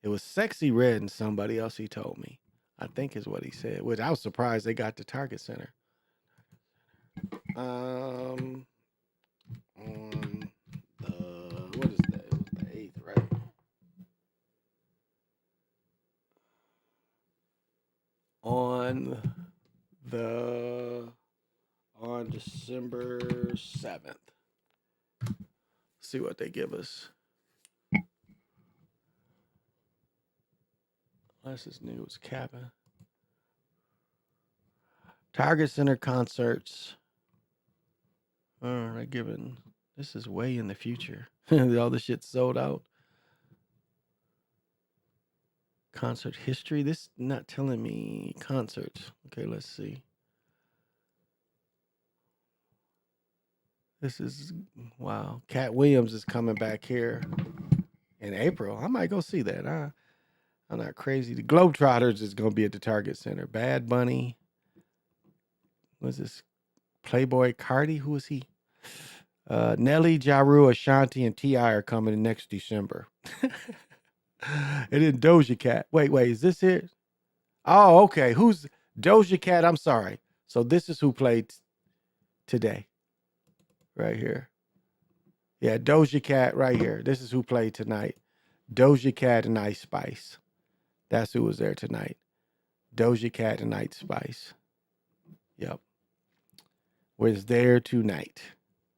It was Sexy Red and somebody else, he told me. I think is what he said, which I was surprised they got to Target Center. On the, what is that? It was the 8th, right? On December 7th. See what they give us. Unless this nigga was capping. Target Center concerts. They're giving. This is way in the future. All this shit sold out. Concert history. This not telling me concerts. Okay, let's see. This is wow. Cat Williams is coming back here in April. I might go see that. I'm not crazy. The Globetrotters is gonna be at the Target Center. Bad Bunny. What's this? Playboy Cardi. Who is he? Nelly, Ja Rule, Ashanti, and T.I. are coming in next December. And then Doja Cat. Wait, is this it? Oh, okay. Who's Doja Cat? I'm sorry. So this is who played today. Right here. Yeah, Doja Cat right here. This is who played tonight. Doja Cat and Ice Spice. That's who was there tonight. Doja Cat and Ice Spice. Yep. Was there tonight.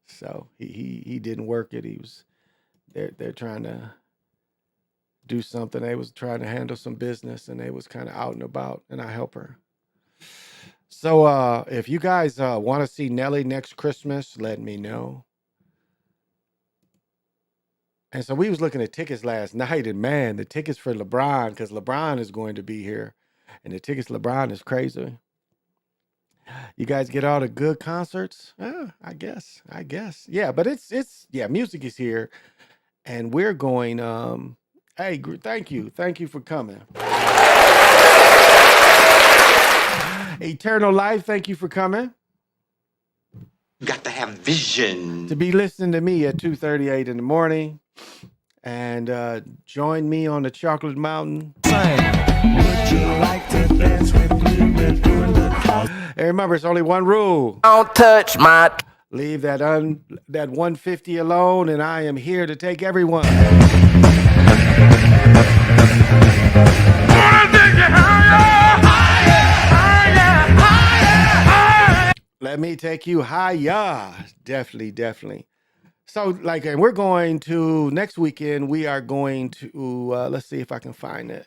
So he didn't work it. He was they're trying to do something. They was trying to handle some business and they was kind of out and about, and I help her. So if you guys want to see Nelly next Christmas, let me know. And so we was looking at tickets last night, and man, the tickets for LeBron, because LeBron is going to be here, and the tickets LeBron is crazy. You guys get all the good concerts? I guess. Yeah, but it's music is here, and we're going. Hey, thank you for coming. Eternal Life, thank you for coming. Got to have vision. To be listening to me at 2:38 in the morning. And join me on the Chocolate Mountain. Would you like to dance with me? And remember, it's only one rule. Don't touch my. Leave that 150 alone, and I am here to take everyone. Let me take you higher. Definitely. So, and we're going to, next weekend, we are going to, let's see if I can find it.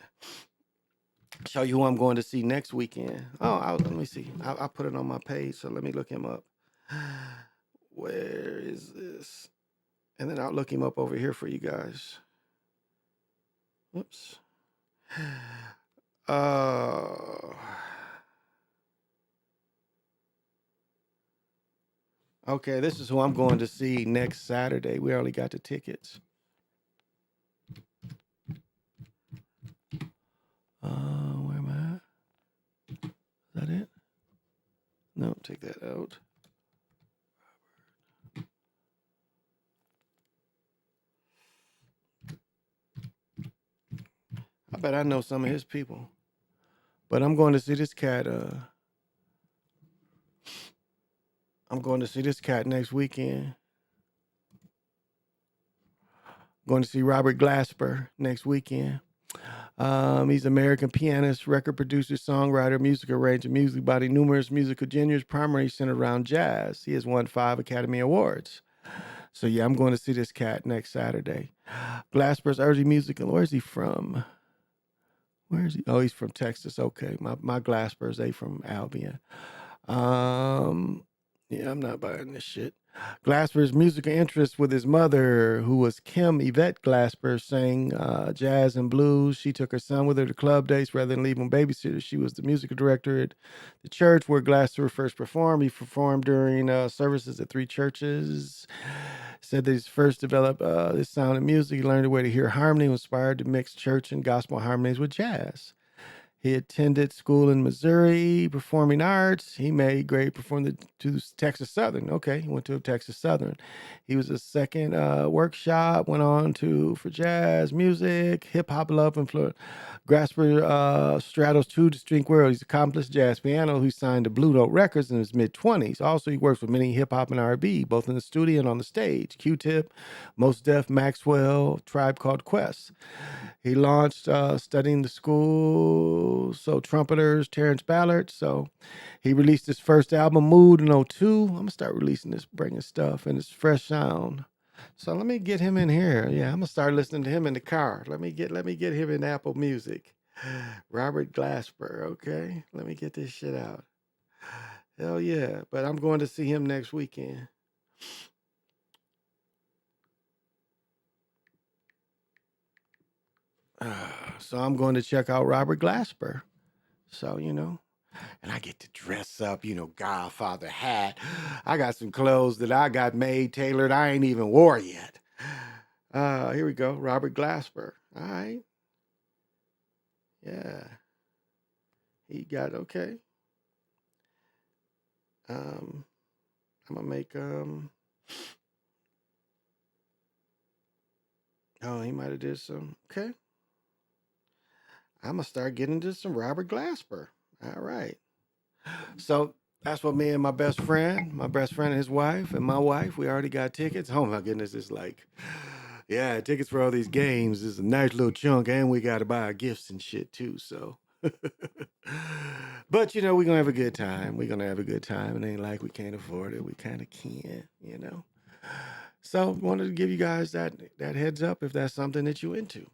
Show you who I'm going to see next weekend. Oh, let me see. I'll put it on my page, so let me look him up. Where is this? And then I'll look him up over here for you guys. Whoops. Okay, this is who I'm going to see next Saturday. We already got the tickets. Where am I at? Is that it? No, take that out. I bet I know some of his people. But I'm going to see this cat. I'm going to see this cat next weekend. Going to see Robert Glasper next weekend. He's an American pianist, record producer, songwriter, music arranger, music body, numerous musical genres, primarily centered around jazz. He has won 5 Academy Awards. So yeah, I'm going to see this cat next Saturday. Glasper's early music. Where's he from? Where is he? Oh, he's from Texas. Okay, my Glaspers, they from Albion. Yeah, I'm not buying this shit. Glasper's musical interest with his mother, who was Kim Yvette Glasper, sang jazz and blues. She took her son with her to club dates rather than leave him babysitter. She was the musical director at the church where Glasper first performed. He performed during services at 3 churches. Said that he first developed this sound of music. He learned a way to hear harmony, was inspired to mix church and gospel harmonies with jazz. He attended school in Missouri, performing arts. He made grade performing to Texas Southern. Okay, he went to Texas Southern. He was a second workshop, went on for jazz, music, hip hop love, and Florida. Grasper straddles 2 distinct worlds. He's an accomplished jazz piano who signed to Blue Note Records in his mid-20s. Also, he works with many hip hop and R&B, both in the studio and on the stage. Q-Tip, Mos Def, Maxwell, Tribe Called Quest. He launched studying the school, so trumpeters, Terrence Ballard. So he released his first album, Mood, in '02. I'm going to start releasing this, bringing stuff, and it's fresh sound. So let me get him in here. Yeah, I'm going to start listening to him in the car. Let me get him in Apple Music. Robert Glasper, okay? Let me get this shit out. Hell yeah. But I'm going to see him next weekend. So I'm going to check out Robert Glasper. So, and I get to dress up, Godfather hat. I got some clothes that I got made, tailored, I ain't even wore yet. Here we go, Robert Glasper. All right. Yeah. He got, okay. I'm gonna make, oh, he might have did some, okay. I'm gonna start getting into some Robert Glasper. All right. So that's what me and my best friend and his wife, and my wife, we already got tickets. Oh my goodness, it's like, yeah, tickets for all these games is a nice little chunk, and we got to buy our gifts and shit too. So, but we're gonna have a good time. We're gonna have a good time. It ain't like we can't afford it. We kind of can. So, wanted to give you guys that heads up if that's something that you into.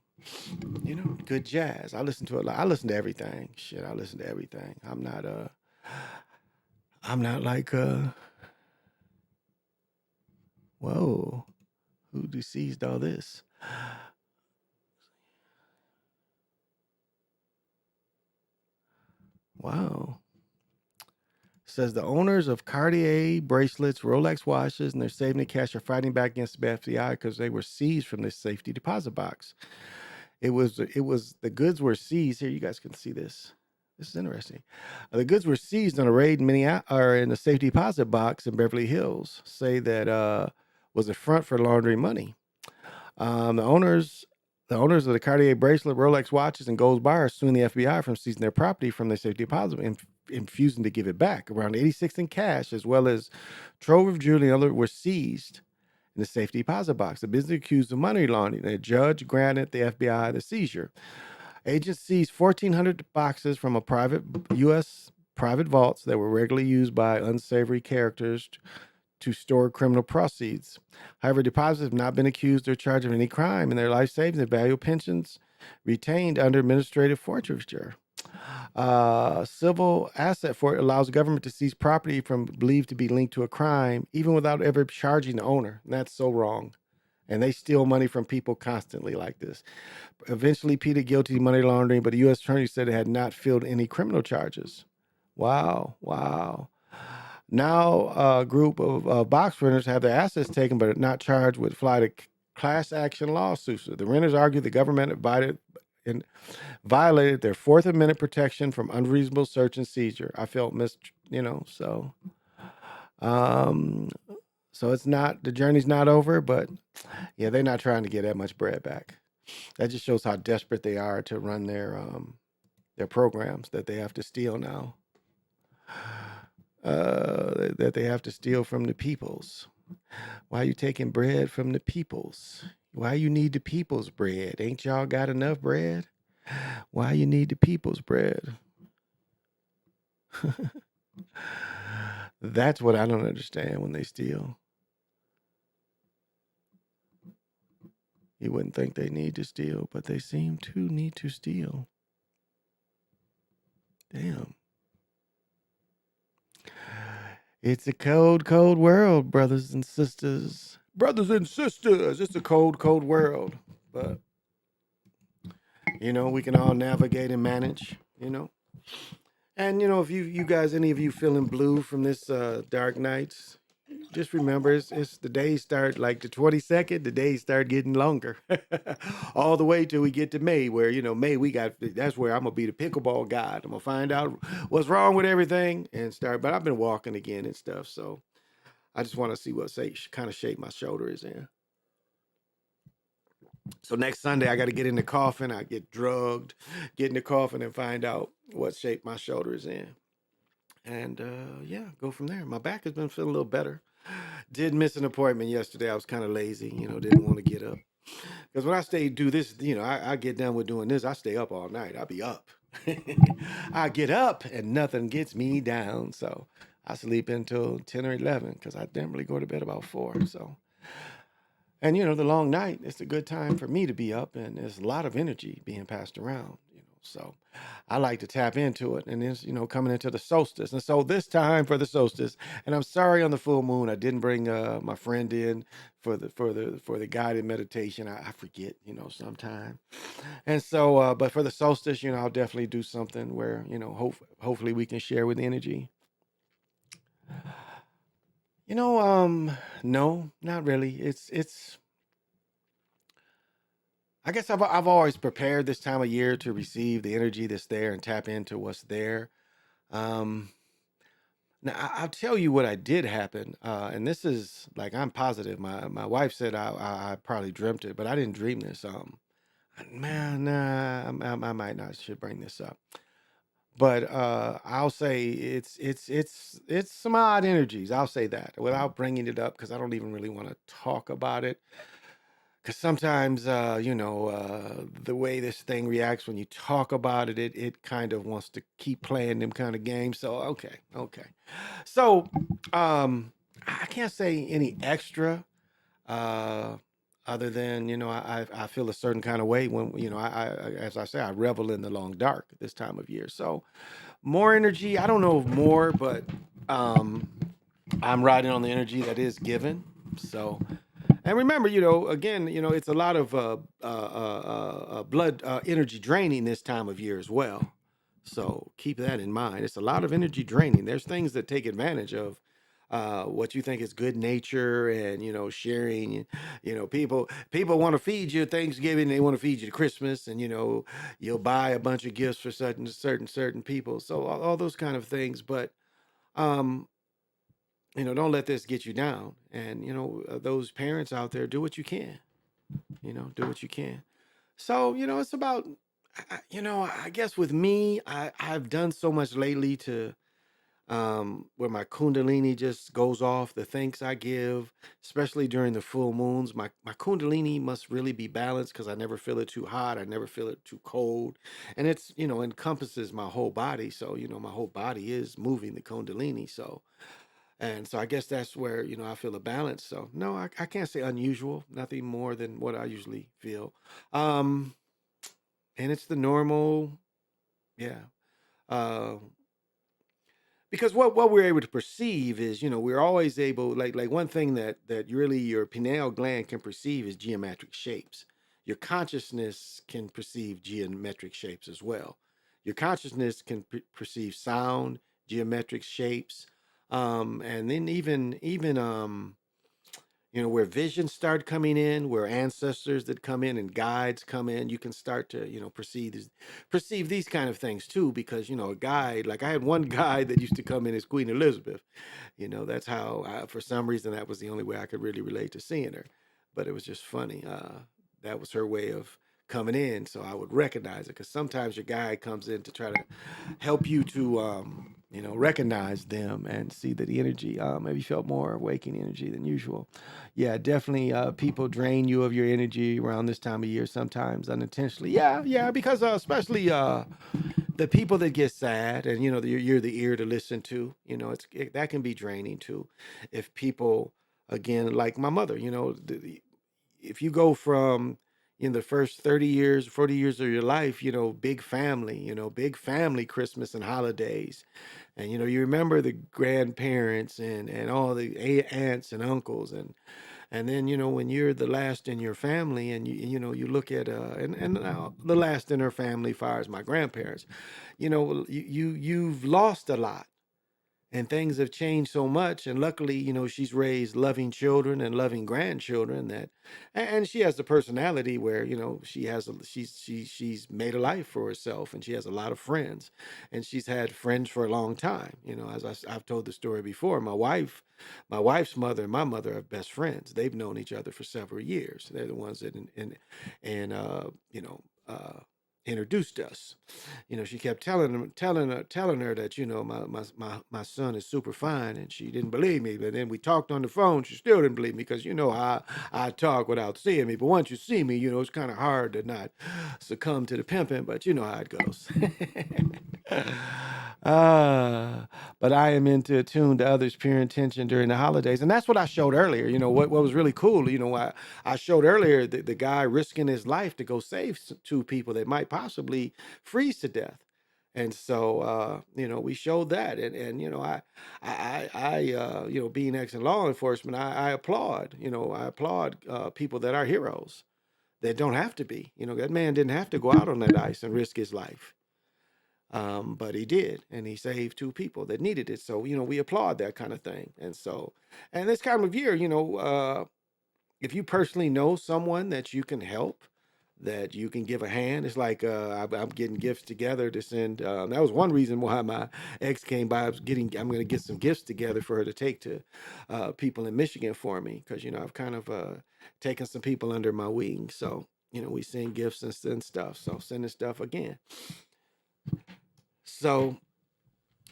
Good jazz. I listen to a lot. I listen to everything. Shit, I listen to everything. I'm not like whoa, who deceased all this? Wow. Says the owners of Cartier bracelets, Rolex watches, and their saving cash are fighting back against the FBI because they were seized from this safety deposit box. It was the goods were seized. Here, you guys can see this. This is interesting. The goods were seized on a raid in the safety deposit box in Beverly Hills. Say that was a front for laundering money. The owners of the Cartier bracelet, Rolex watches, and gold bar are suing the FBI from seizing their property from their safety deposit and refusing to give it back. Around 86 in cash, as well as trove of jewelry and other, were seized in the safety deposit box. The business accused of money laundering. A judge granted the FBI the seizure. Agents seized 1,400 boxes from a U.S. private vaults that were regularly used by unsavory characters to store criminal proceeds. However, depositors have not been accused or charged of any crime, and their life savings and valuable pensions retained under administrative forfeiture. Civil asset for it allows the government to seize property from believed to be linked to a crime, even without ever charging the owner. And that's so wrong. And they steal money from people constantly like this. Eventually pleaded guilty to money laundering, but the U.S. attorney said it had not filed any criminal charges. Wow. Now, a group of box renters have their assets taken but are not charged with class action lawsuits. The renters argue the government violated their Fourth Amendment protection from unreasonable search and seizure. I felt so. So it's not, the journey's not over, but yeah, they're not trying to get that much bread back. That just shows how desperate they are to run their programs that they have to steal now. That they have to steal from the peoples. Why you taking bread from the peoples? Why you need the people's bread? Ain't y'all got enough bread? Why you need the people's bread? That's what I don't understand when they steal. You wouldn't think they need to steal, but they seem to need to steal. Damn. It's a cold, cold world, brothers and sisters. Brothers and sisters, it's a cold, cold world. But, we can all navigate and manage. And, if you guys, any of you feeling blue from this dark nights, just remember it's the days start like the 22nd, the days start getting longer. All the way till we get to May, where, May that's where I'm going to be the pickleball god. I'm going to find out what's wrong with everything and start. But I've been walking again and stuff. So I just want to see what kind of shape my shoulder is in. So next Sunday, I got to get in the coffin. I get drugged, get in the coffin and find out what shape my shoulder is in. And go from there. My back has been feeling a little better. Did miss an appointment yesterday. I was kind of lazy, didn't want to get up. Because when I do this, I get done with doing this, I stay up all night. I'll be up. I get up and nothing gets me down. So I sleep until 10 or 11 because I generally go to bed about 4. So, and the long night, it's a good time for me to be up and there's a lot of energy being passed around. So I like to tap into it. And it's, coming into the solstice. And so this time for the solstice, and I'm sorry on the full moon, I didn't bring my friend in for the guided meditation. I forget, sometime. And so, but for the solstice, I'll definitely do something where, hopefully we can share with energy. No, not really. It's I guess I've always prepared this time of year to receive the energy that's there and tap into what's there. Um, Now I'll tell you what I did happen, and this is like I'm positive. My wife said I probably dreamt it, but I didn't dream this. Man, I might not should bring this up, but I'll say it's some odd energies. I'll say that without bringing it up because I don't even really want to talk about it. Because sometimes, the way this thing reacts when you talk about it, it kind of wants to keep playing them kind of games. So, okay. So, I can't say any extra, uh, other than, I feel a certain kind of way when, as I say, I revel in the long dark this time of year. So, more energy. I don't know if more, but um, I'm riding on the energy that is given. So, and remember, again, it's a lot of blood energy draining this time of year as well. So keep that in mind. It's a lot of energy draining. There's things that take advantage of what you think is good nature and sharing. People want to feed you Thanksgiving. They want to feed you Christmas, and you'll buy a bunch of gifts for certain people. So all those kind of things, but. Um, don't let this get you down. And, those parents out there, do what you can, do what you can. So, it's about, I guess with me, I've done so much lately to, where my Kundalini just goes off, the thanks I give, especially during the full moons. My Kundalini must really be balanced because I never feel it too hot. I never feel it too cold. And it's, encompasses my whole body. So, my whole body is moving the Kundalini. So, and so I guess that's where, I feel a balance. So no, I can't say unusual, nothing more than what I usually feel. Um, and it's the normal, yeah. Uh, because what we're able to perceive is, we're always able, like one thing that really your pineal gland can perceive is geometric shapes. Your consciousness can perceive geometric shapes as well. Your consciousness can perceive sound, geometric shapes, and then even where visions start coming in, where ancestors that come in and guides come in, you can start to, perceive these kind of things too, because, a guide, like I had one guide that used to come in as Queen Elizabeth. That's how, for some reason, that was the only way I could really relate to seeing her. But it was just funny. That was her way of coming in. So I would recognize it because sometimes your guide comes in to try to help you to, recognize them and see that the energy, maybe felt more awakening energy than usual. Yeah, definitely. People drain you of your energy around this time of year, sometimes unintentionally. Yeah, because especially the people that get sad, and you're the ear to listen to. That can be draining too. If people, again, like my mother, if you go from, in the first 30 years, 40 years of your life, big family, big family Christmas and holidays. And, you remember the grandparents and all the aunts and uncles. And then, when you're the last in your family and you look at, the last in her family, far as my grandparents, you've lost a lot. And things have changed so much, and luckily, she's raised loving children and loving grandchildren and she has the personality where she's made a life for herself, and she has a lot of friends, and she's had friends for a long time. As I've told the story before, my wife's mother and my mother are best friends. They've known each other for several years. They're the ones that introduced us. She kept telling her that my son is super fine, and she didn't believe me. But then we talked on the phone. She still didn't believe me because how I talk without seeing me. But once you see me, it's kind of hard to not succumb to the pimping. But you know how it goes. But I am into attuned to others' pure intention during the holidays, and that's what I showed earlier. What was really cool. I showed earlier the guy risking his life to go save two people that might possibly freeze to death. And so, we showed that, and being ex in law enforcement, I applaud, people that are heroes that don't have to be. That man didn't have to go out on that ice and risk his life. But he did, and he saved two people that needed it. So, we applaud that kind of thing. And this time of year, if you personally know someone that you can help, that you can give a hand, it's like I'm getting gifts together to send. That was one reason why my ex came by. I'm going to get some gifts together for her to take to people in Michigan for me, because I've kind of taken some people under my wing. So we send gifts and send stuff. So sending stuff again. So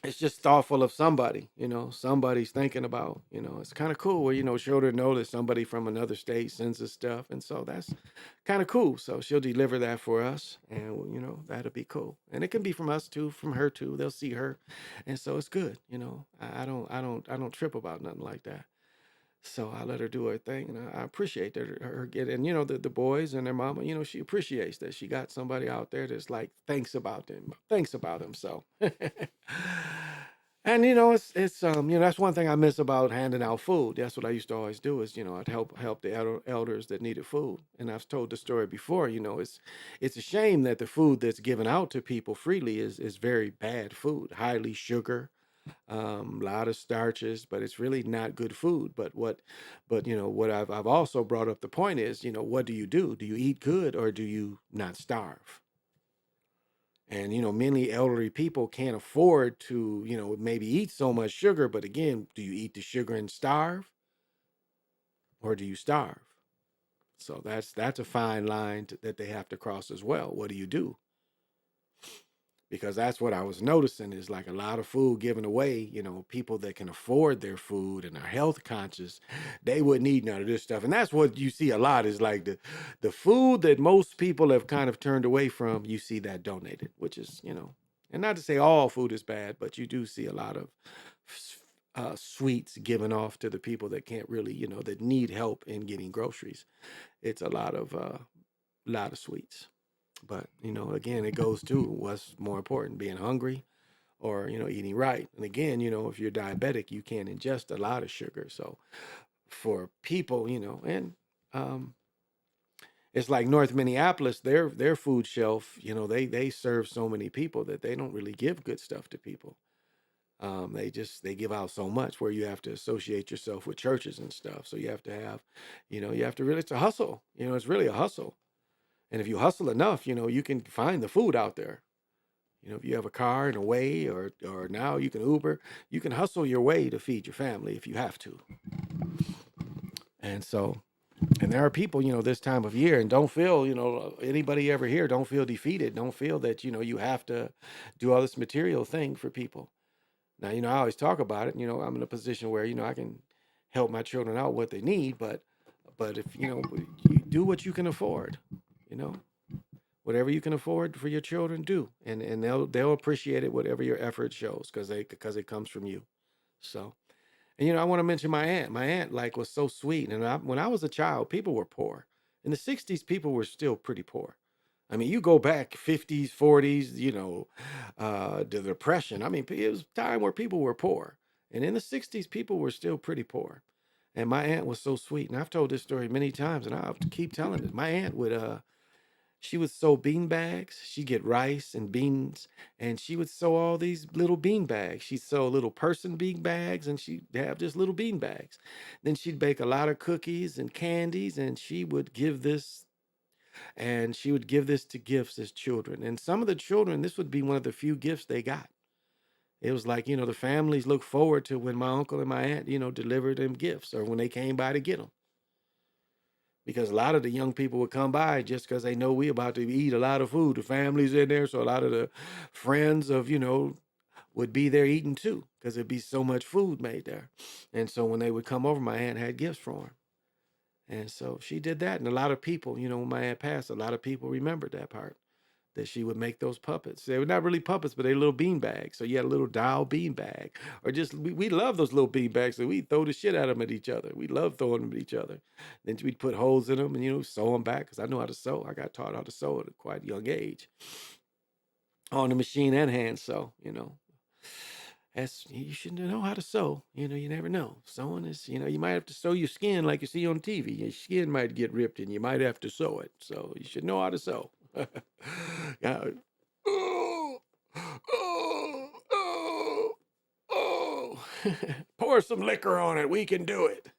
it's just thoughtful of somebody, somebody's thinking about, it's kind of cool where, she'll know that somebody from another state sends us stuff. And so that's kind of cool. So she'll deliver that for us, and, that'll be cool. And it can be from us too, from her too. They'll see her. And so it's good. I don't trip about nothing like that. So I let her do her thing, and I appreciate that her getting, the boys and their mama, she appreciates that she got somebody out there that's like, thinks about them. So, and, it's, that's one thing I miss about handing out food. That's what I used to always do is, I'd help the elders that needed food. And I've told the story before, it's a shame that the food that's given out to people freely is very bad food, highly sugar, a lot of starches, but it's really not good food. But what I've also brought up the point is, what do? Do you eat good, or do you not starve? And many elderly people can't afford to maybe eat so much sugar. But again, do you eat the sugar and starve, or do you starve? So that's a fine line that they have to cross as well. What do you do? Because that's what I was noticing is like a lot of food given away, people that can afford their food and are health conscious, they wouldn't eat none of this stuff. And that's what you see a lot is like the food that most people have kind of turned away from, you see that donated, which is, and not to say all food is bad, but you do see a lot of sweets given off to the people that can't really, that need help in getting groceries. It's a lot of sweets. But, again, it goes to what's more important, being hungry or, eating right. And again, if you're diabetic, you can't ingest a lot of sugar. So for people, and it's like North Minneapolis, their food shelf, they serve so many people that they don't really give good stuff to people. They give out so much where you have to associate yourself with churches and stuff. So you have to have, it's a hustle. It's really a hustle. And if you hustle enough, you can find the food out there. If you have a car and a way, or now you can Uber, you can hustle your way to feed your family if you have to. And so, and there are people, this time of year, and don't feel, anybody ever here, don't feel defeated. Don't feel that, you have to do all this material thing for people. Now, I always talk about it, I'm in a position where, I can help my children out what they need, but if, you do what you can afford. Whatever you can afford for your children, do, and they'll appreciate it, whatever your effort shows, because it comes from you. So, and I want to mention my aunt. My aunt like was so sweet, and when I was a child, people were poor. In the 60s, people were still pretty poor. I mean, you go back 50s, 40s, the Depression. I mean, it was a time where people were poor. And in the 60s, people were still pretty poor. And my aunt was so sweet. And I've told this story many times, and I'll have to keep telling it. My aunt she would sew bean bags. She'd get rice and beans, and she would sew all these little bean bags. She'd sew little person bean bags, and she'd have just little bean bags. Then she'd bake a lot of cookies and candies, and she would give this to gifts as children. And some of the children, this would be one of the few gifts they got. It was like, the families looked forward to when my uncle and my aunt, delivered them gifts or when they came by to get them. Because a lot of the young people would come by just because they know we about to eat a lot of food. The family's in there, so a lot of the friends of, would be there eating too because there'd be so much food made there. And so when they would come over, my aunt had gifts for them. And so she did that. And a lot of people, when my aunt passed, a lot of people remembered that part, that she would make those puppets. They were not really puppets, but they were little bean bags. So you had a little doll bean bag. Or just, we love those little bean bags. So we'd throw the shit at them at each other. We love throwing them at each other. Then we'd put holes in them and, sew them back because I know how to sew. I got taught how to sew at a quite young age. On the machine and hand sew, you should know how to sew. You never know. Sewing is, you might have to sew your skin like you see on TV. Your skin might get ripped and you might have to sew it. So you should know how to sew. Yeah. Oh, oh, oh, oh. Pour some liquor on it. We can do it.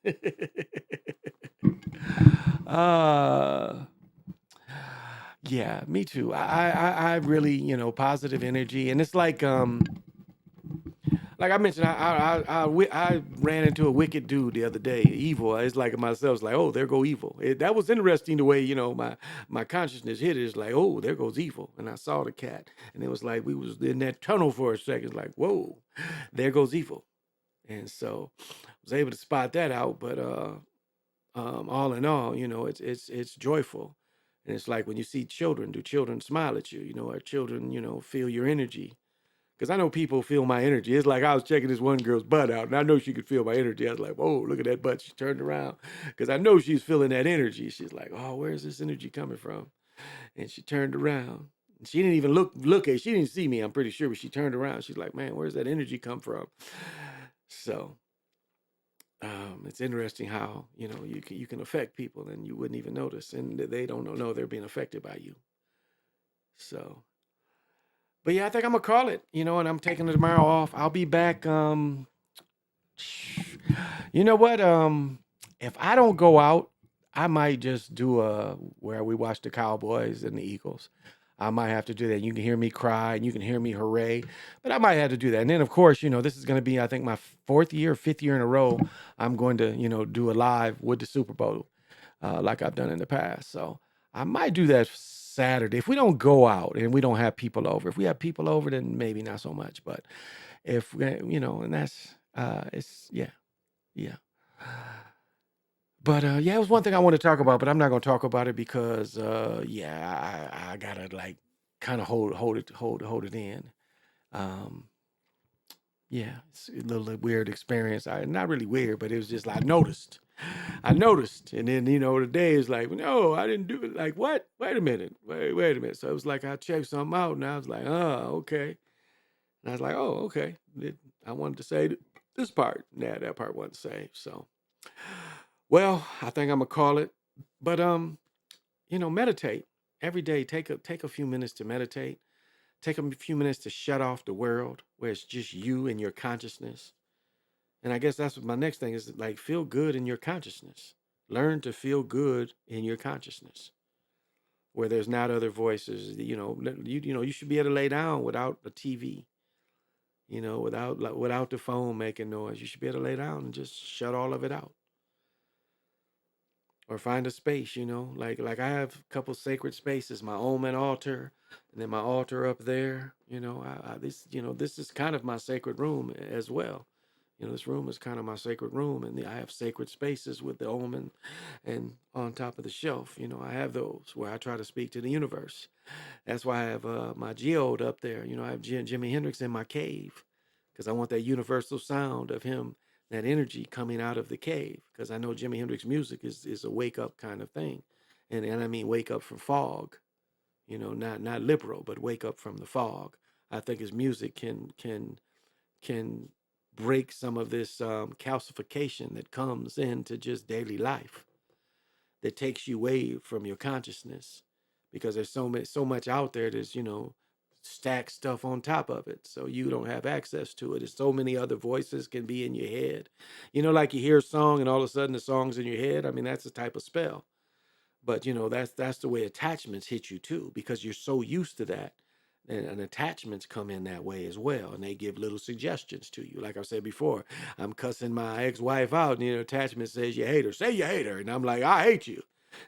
Yeah, me too. I really, positive energy. And it's like I mentioned, I ran into a wicked dude the other day, evil. It's like myself, it's like, oh, there go evil. That was interesting the way, my consciousness hit it. It's like, oh, there goes evil. And I saw the cat. And it was like, we was in that tunnel for a second, like, whoa, there goes evil. And so I was able to spot that out. But all in all, it's joyful. And it's like when you see children, do children smile at you? Our children, feel your energy. Because I know people feel my energy. It's like I was checking this one girl's butt out, and I know she could feel my energy. I was like, whoa, look at that butt. She turned around. Because I know she's feeling that energy. She's like, oh, where's this energy coming from? And she turned around. And she didn't even look at, she didn't see me, I'm pretty sure, but she turned around. She's like, man, where's that energy come from? So it's interesting how, you can affect people and you wouldn't even notice. And they don't know they're being affected by you. So... But yeah, I think I'm gonna call it, and I'm taking the tomorrow off. I'll be back. You know what? If I don't go out, I might just do where we watch the Cowboys and the Eagles. I might have to do that. You can hear me cry and you can hear me hooray, but I might have to do that. And then of course, this is gonna be, I think, my 4th year, 5th year in a row. I'm going to, do a live with the Super Bowl, like I've done in the past. So I might do that Saturday. If we don't go out and we don't have people over, if we have people over, then maybe not so much. But if and that's yeah. But yeah, it was one thing I want to talk about, but I'm not going to talk about it because I gotta like kind of hold it in. Yeah, it's a little weird experience. Not really weird, but it was just like I noticed, and then the day is like, no, I didn't do it. Like what? Wait a minute, wait a minute. So it was like I checked something out, and I was like, oh, okay. And I was like, oh, okay. I wanted to say this part. Nah, that part wasn't saved. So, well, I think I'm gonna call it. But meditate every day. Take a few minutes to meditate. Take a few minutes to shut off the world where it's just you and your consciousness. And I guess that's what my next thing is, like, feel good in your consciousness. Learn to feel good in your consciousness where there's not other voices. You should be able to lay down without a TV, without the phone making noise. You should be able to lay down and just shut all of it out. Or find a space, like I have a couple sacred spaces, my home and altar, and then my altar up there. This is kind of my sacred room as well. This room is kind of my sacred room, and I have sacred spaces with the omen and on top of the shelf. I have those where I try to speak to the universe. That's why I have my geode up there. I have Jimi Hendrix in my cave because I want that universal sound of him, that energy coming out of the cave, because I know Jimi Hendrix music is a wake up kind of thing. And I mean wake up from fog, you know, not liberal, but wake up from the fog. I think his music can break some of this calcification that comes into just daily life, that takes you away from your consciousness, because there's so much out there that's, you know, stack stuff on top of it, so you don't have access to it. There's so many other voices can be in your head, you know, like you hear a song and all of a sudden the song's in your head. I mean, that's a type of spell. But you know, that's the way attachments hit you too, because you're so used to that. And attachments come in that way as well, and they give little suggestions to you. Like I said before, I'm cussing my ex-wife out, and you know, attachment says you hate her. Say you hate her, and I'm like, I hate you.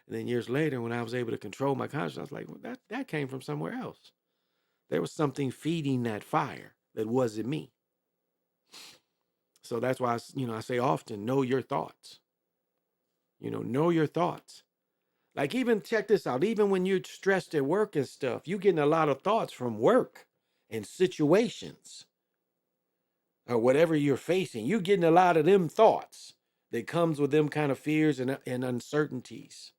And then years later, when I was able to control my conscience, I was like, well, that came from somewhere else. There was something feeding that fire that wasn't me. So that's why I say often, know your thoughts. You know your thoughts. Like, even check this out, even when you're stressed at work and stuff, you're getting a lot of thoughts from work and situations or whatever you're facing. You're getting a lot of them thoughts that comes with them kind of fears and uncertainties.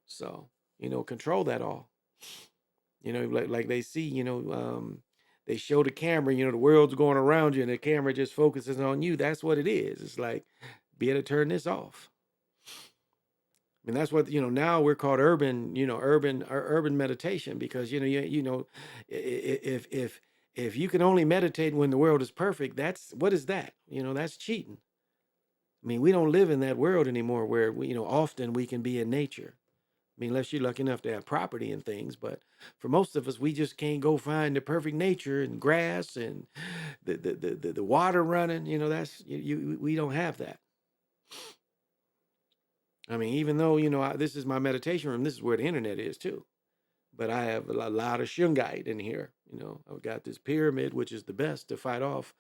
So, you know, control that all. You know, like they see, you know, they show the camera, you know, the world's going around you and the camera just focuses on you. That's what it is. It's like, be able to turn this off. And that's what, you know, now we're called urban, you know, urban meditation, because, you know, if you can only meditate when the world is perfect, what is that? You know, that's cheating. I mean, we don't live in that world anymore where we, you know, often we can be in nature. I mean, unless you're lucky enough to have property and things, but for most of us, we just can't go find the perfect nature and grass and the water running. You know, we don't have that. I mean, even though, you know, this is my meditation room, this is where the internet is too. But I have a lot of shungite in here. You know, I've got this pyramid, which is the best to fight off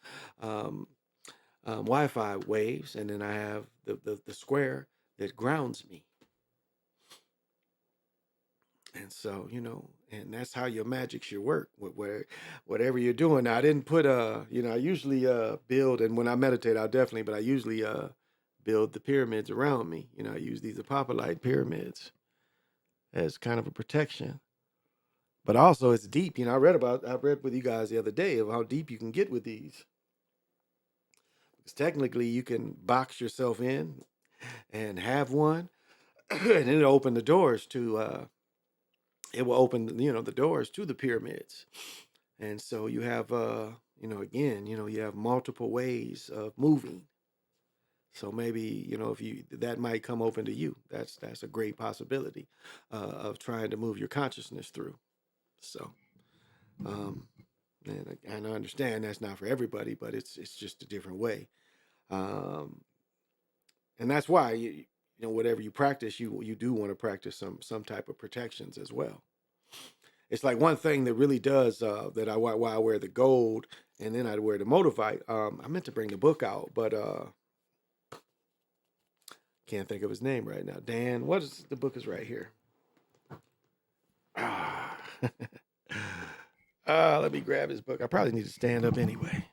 Wi-Fi waves. And then I have the square that grounds me. And so, you know, and that's how your magic should work, whatever you're doing. Now, I didn't put, you know, I usually build, and when I meditate, but I usually build the pyramids around me. You know, I use these apophyllite pyramids as kind of a protection. But also it's deep. You know, I read with you guys the other day of how deep you can get with these. Because technically you can box yourself in and have one, and it'll open the doors to, it will open, you know, the doors to the pyramids. And so you have, you know, again, you know, you have multiple ways of moving. So maybe, you know, that might come open to you. That's a great possibility of trying to move your consciousness through. So, and I understand that's not for everybody, but it's just a different way. And that's why you know, whatever you practice, you do want to practice some type of protections as well. It's like one thing that really does why I wear the gold, and then I'd wear the Motivite. I meant to bring the book out, but can't think of his name right now. Dan, what is the book is right here? Let me grab his book. I probably need to stand up anyway.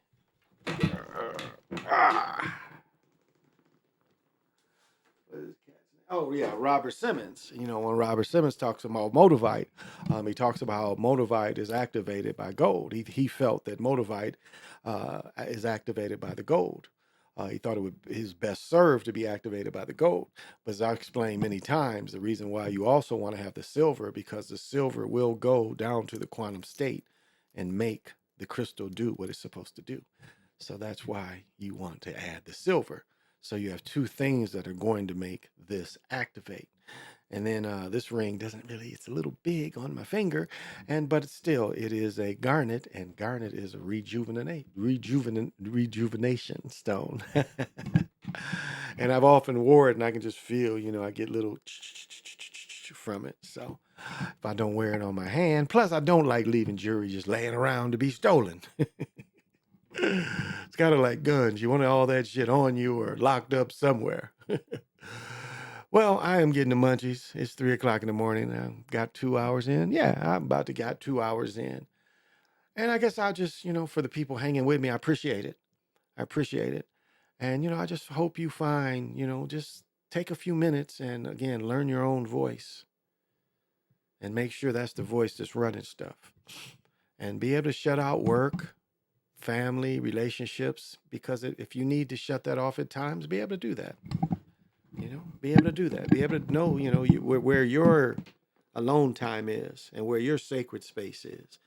Oh yeah, Robert Simmons. You know, when Robert Simmons talks about Motivite, he talks about how Motivite is activated by gold. He felt that Motivite is activated by the gold. He thought his best served to be activated by the gold. But as I explained many times, the reason why you also want to have the silver, because the silver will go down to the quantum state and make the crystal do what it's supposed to do. So that's why you want to add the silver. So you have two things that are going to make this activate. And then this ring it's a little big on my finger, but it is a garnet, and garnet is a rejuvenation stone. And I've often wore it, and I can just feel, you know, I get little from it. So if I don't wear it on my hand, plus I don't like leaving jewelry just laying around to be stolen. It's kind of like guns. You want all that shit on you or locked up somewhere. Well, I am getting the munchies. It's 3:00 in the morning. I got 2 hours in. Yeah, I'm about to got 2 hours in. And I guess I'll just, you know, for the people hanging with me, I appreciate it. I appreciate it. And, you know, I just hope you find, you know, just take a few minutes and again, learn your own voice and make sure that's the voice that's running stuff and be able to shut out work, family, relationships, because if you need to shut that off at times, be able to do that. Be able to do that. Be able to know, where your alone time is and where your sacred space is.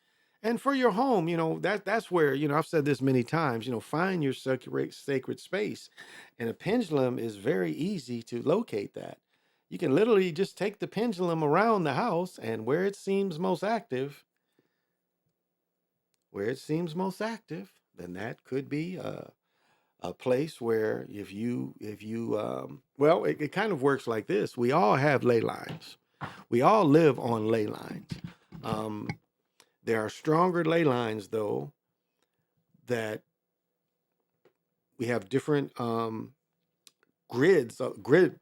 And for your home, that's where, I've said this many times, find your sacred space. And a pendulum is very easy to locate that. You can literally just take the pendulum around the house and where it seems most active, then that could be a place where if you well, it kind of works like this. We all have ley lines. We all live on ley lines. There are stronger ley lines though that we have different grid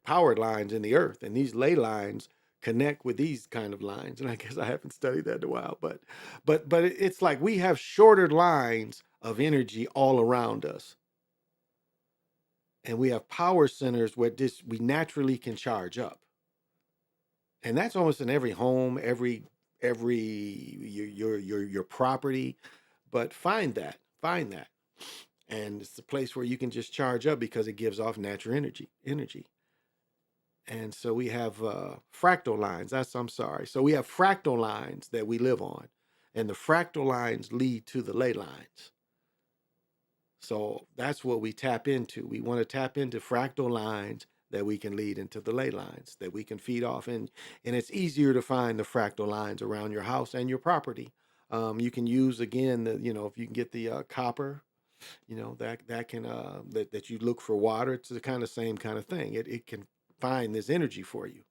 powered lines in the earth, and these ley lines connect with these kind of lines. And I guess I haven't studied that in a while, but it's like we have shorter lines of energy all around us. And we have power centers where we naturally can charge up. And that's almost in every home, every your property. But find that. And it's a place where you can just charge up because it gives off natural energy. And so we have fractal lines. So we have fractal lines that we live on. And the fractal lines lead to the ley lines. So that's what we tap into. We want to tap into fractal lines that we can lead into the ley lines that we can feed off. And it's easier to find the fractal lines around your house and your property. You can use, again, if you can get the copper, that can, that you look for water. It's the kind of same kind of thing. It can find this energy for you.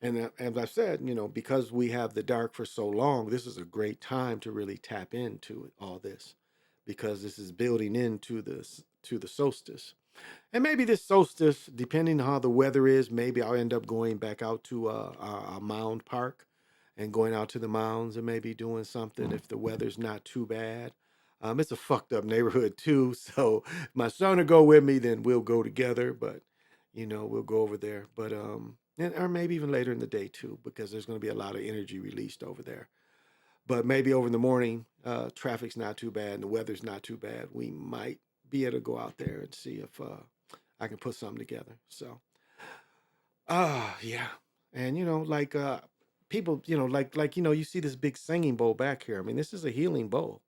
And as I said, because we have the dark for so long, this is a great time to really tap into all this, because this is building into the solstice. And maybe this solstice, depending on how the weather is, maybe I'll end up going back out to a mound park and going out to the mounds and maybe doing something if the weather's not too bad. It's a fucked up neighborhood too, so if my son will go with me, then we'll go together. But we'll go over there. But or maybe even later in the day too, because there's going to be a lot of energy released over there. But maybe over in the morning, traffic's not too bad and the weather's not too bad. We might be able to go out there and see if I can put something together. So, yeah. And, like people, you see this big singing bowl back here. I mean, this is a healing bowl.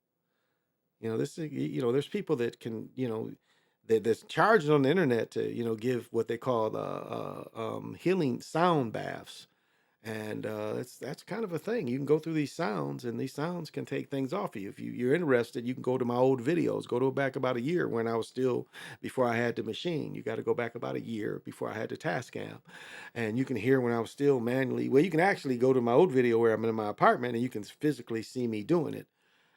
This is, there's people that can, that's charged on the internet to, give what they call healing sound baths. And that's kind of a thing. You can go through these sounds, and these sounds can take things off of you. If you're interested, you can go to my old videos. Go to back about a year when I was still, before I had the machine. You got to go back about a year before I had the Tascam. And you can hear when I was still manually. Well, you can actually go to my old video where I'm in my apartment, and you can physically see me doing it.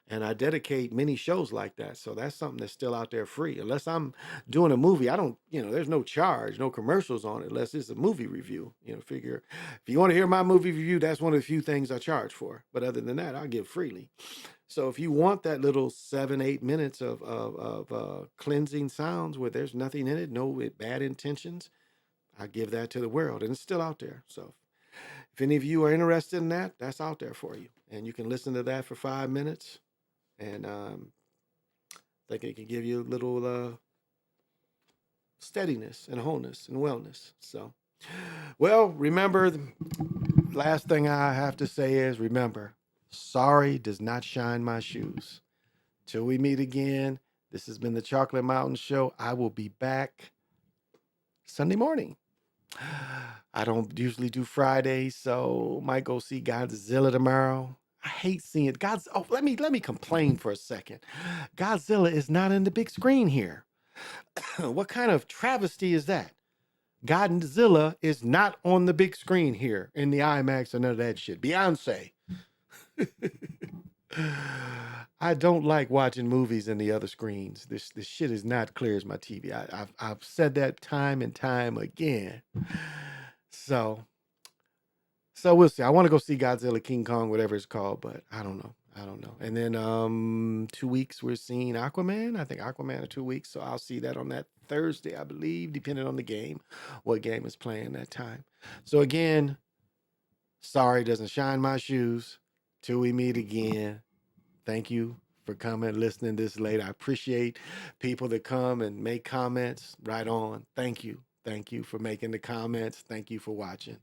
And I dedicate many shows like that. So that's something that's still out there free. Unless I'm doing a movie, I don't, there's no charge, no commercials on it, unless it's a movie review. Figure if you want to hear my movie review, that's one of the few things I charge for. But other than that, I'll give freely. So if you want that little 7-8 minutes of cleansing sounds where there's nothing in it, no bad intentions, I give that to the world. And it's still out there. So if any of you are interested in that, that's out there for you. And you can listen to that for 5 minutes. And I think it can give you a little steadiness and wholeness and wellness. So, well, remember, the last thing I have to say is remember, sorry does not shine my shoes. Till we meet again, this has been the Chocolate Mountain Show. I will be back Sunday morning. I don't usually do Fridays, so might go see Godzilla tomorrow. I hate seeing it. Let me complain for a second. Godzilla is not in the big screen here. What kind of travesty is that? Godzilla is not on the big screen here in the IMAX and none of that shit. Beyonce. I don't like watching movies in the other screens. This shit is not clear as my TV. I've said that time and time again. So we'll see. I want to go see Godzilla, King Kong, whatever it's called, but I don't know. And then 2 weeks we're seeing Aquaman. I think Aquaman in 2 weeks, so I'll see that on that Thursday, I believe, depending on the game, what game is playing that time. So again, sorry doesn't shine my shoes. Till we meet again. Thank you for coming, listening this late. I appreciate people that come and make comments right on. Thank you. Thank you for making the comments. Thank you for watching.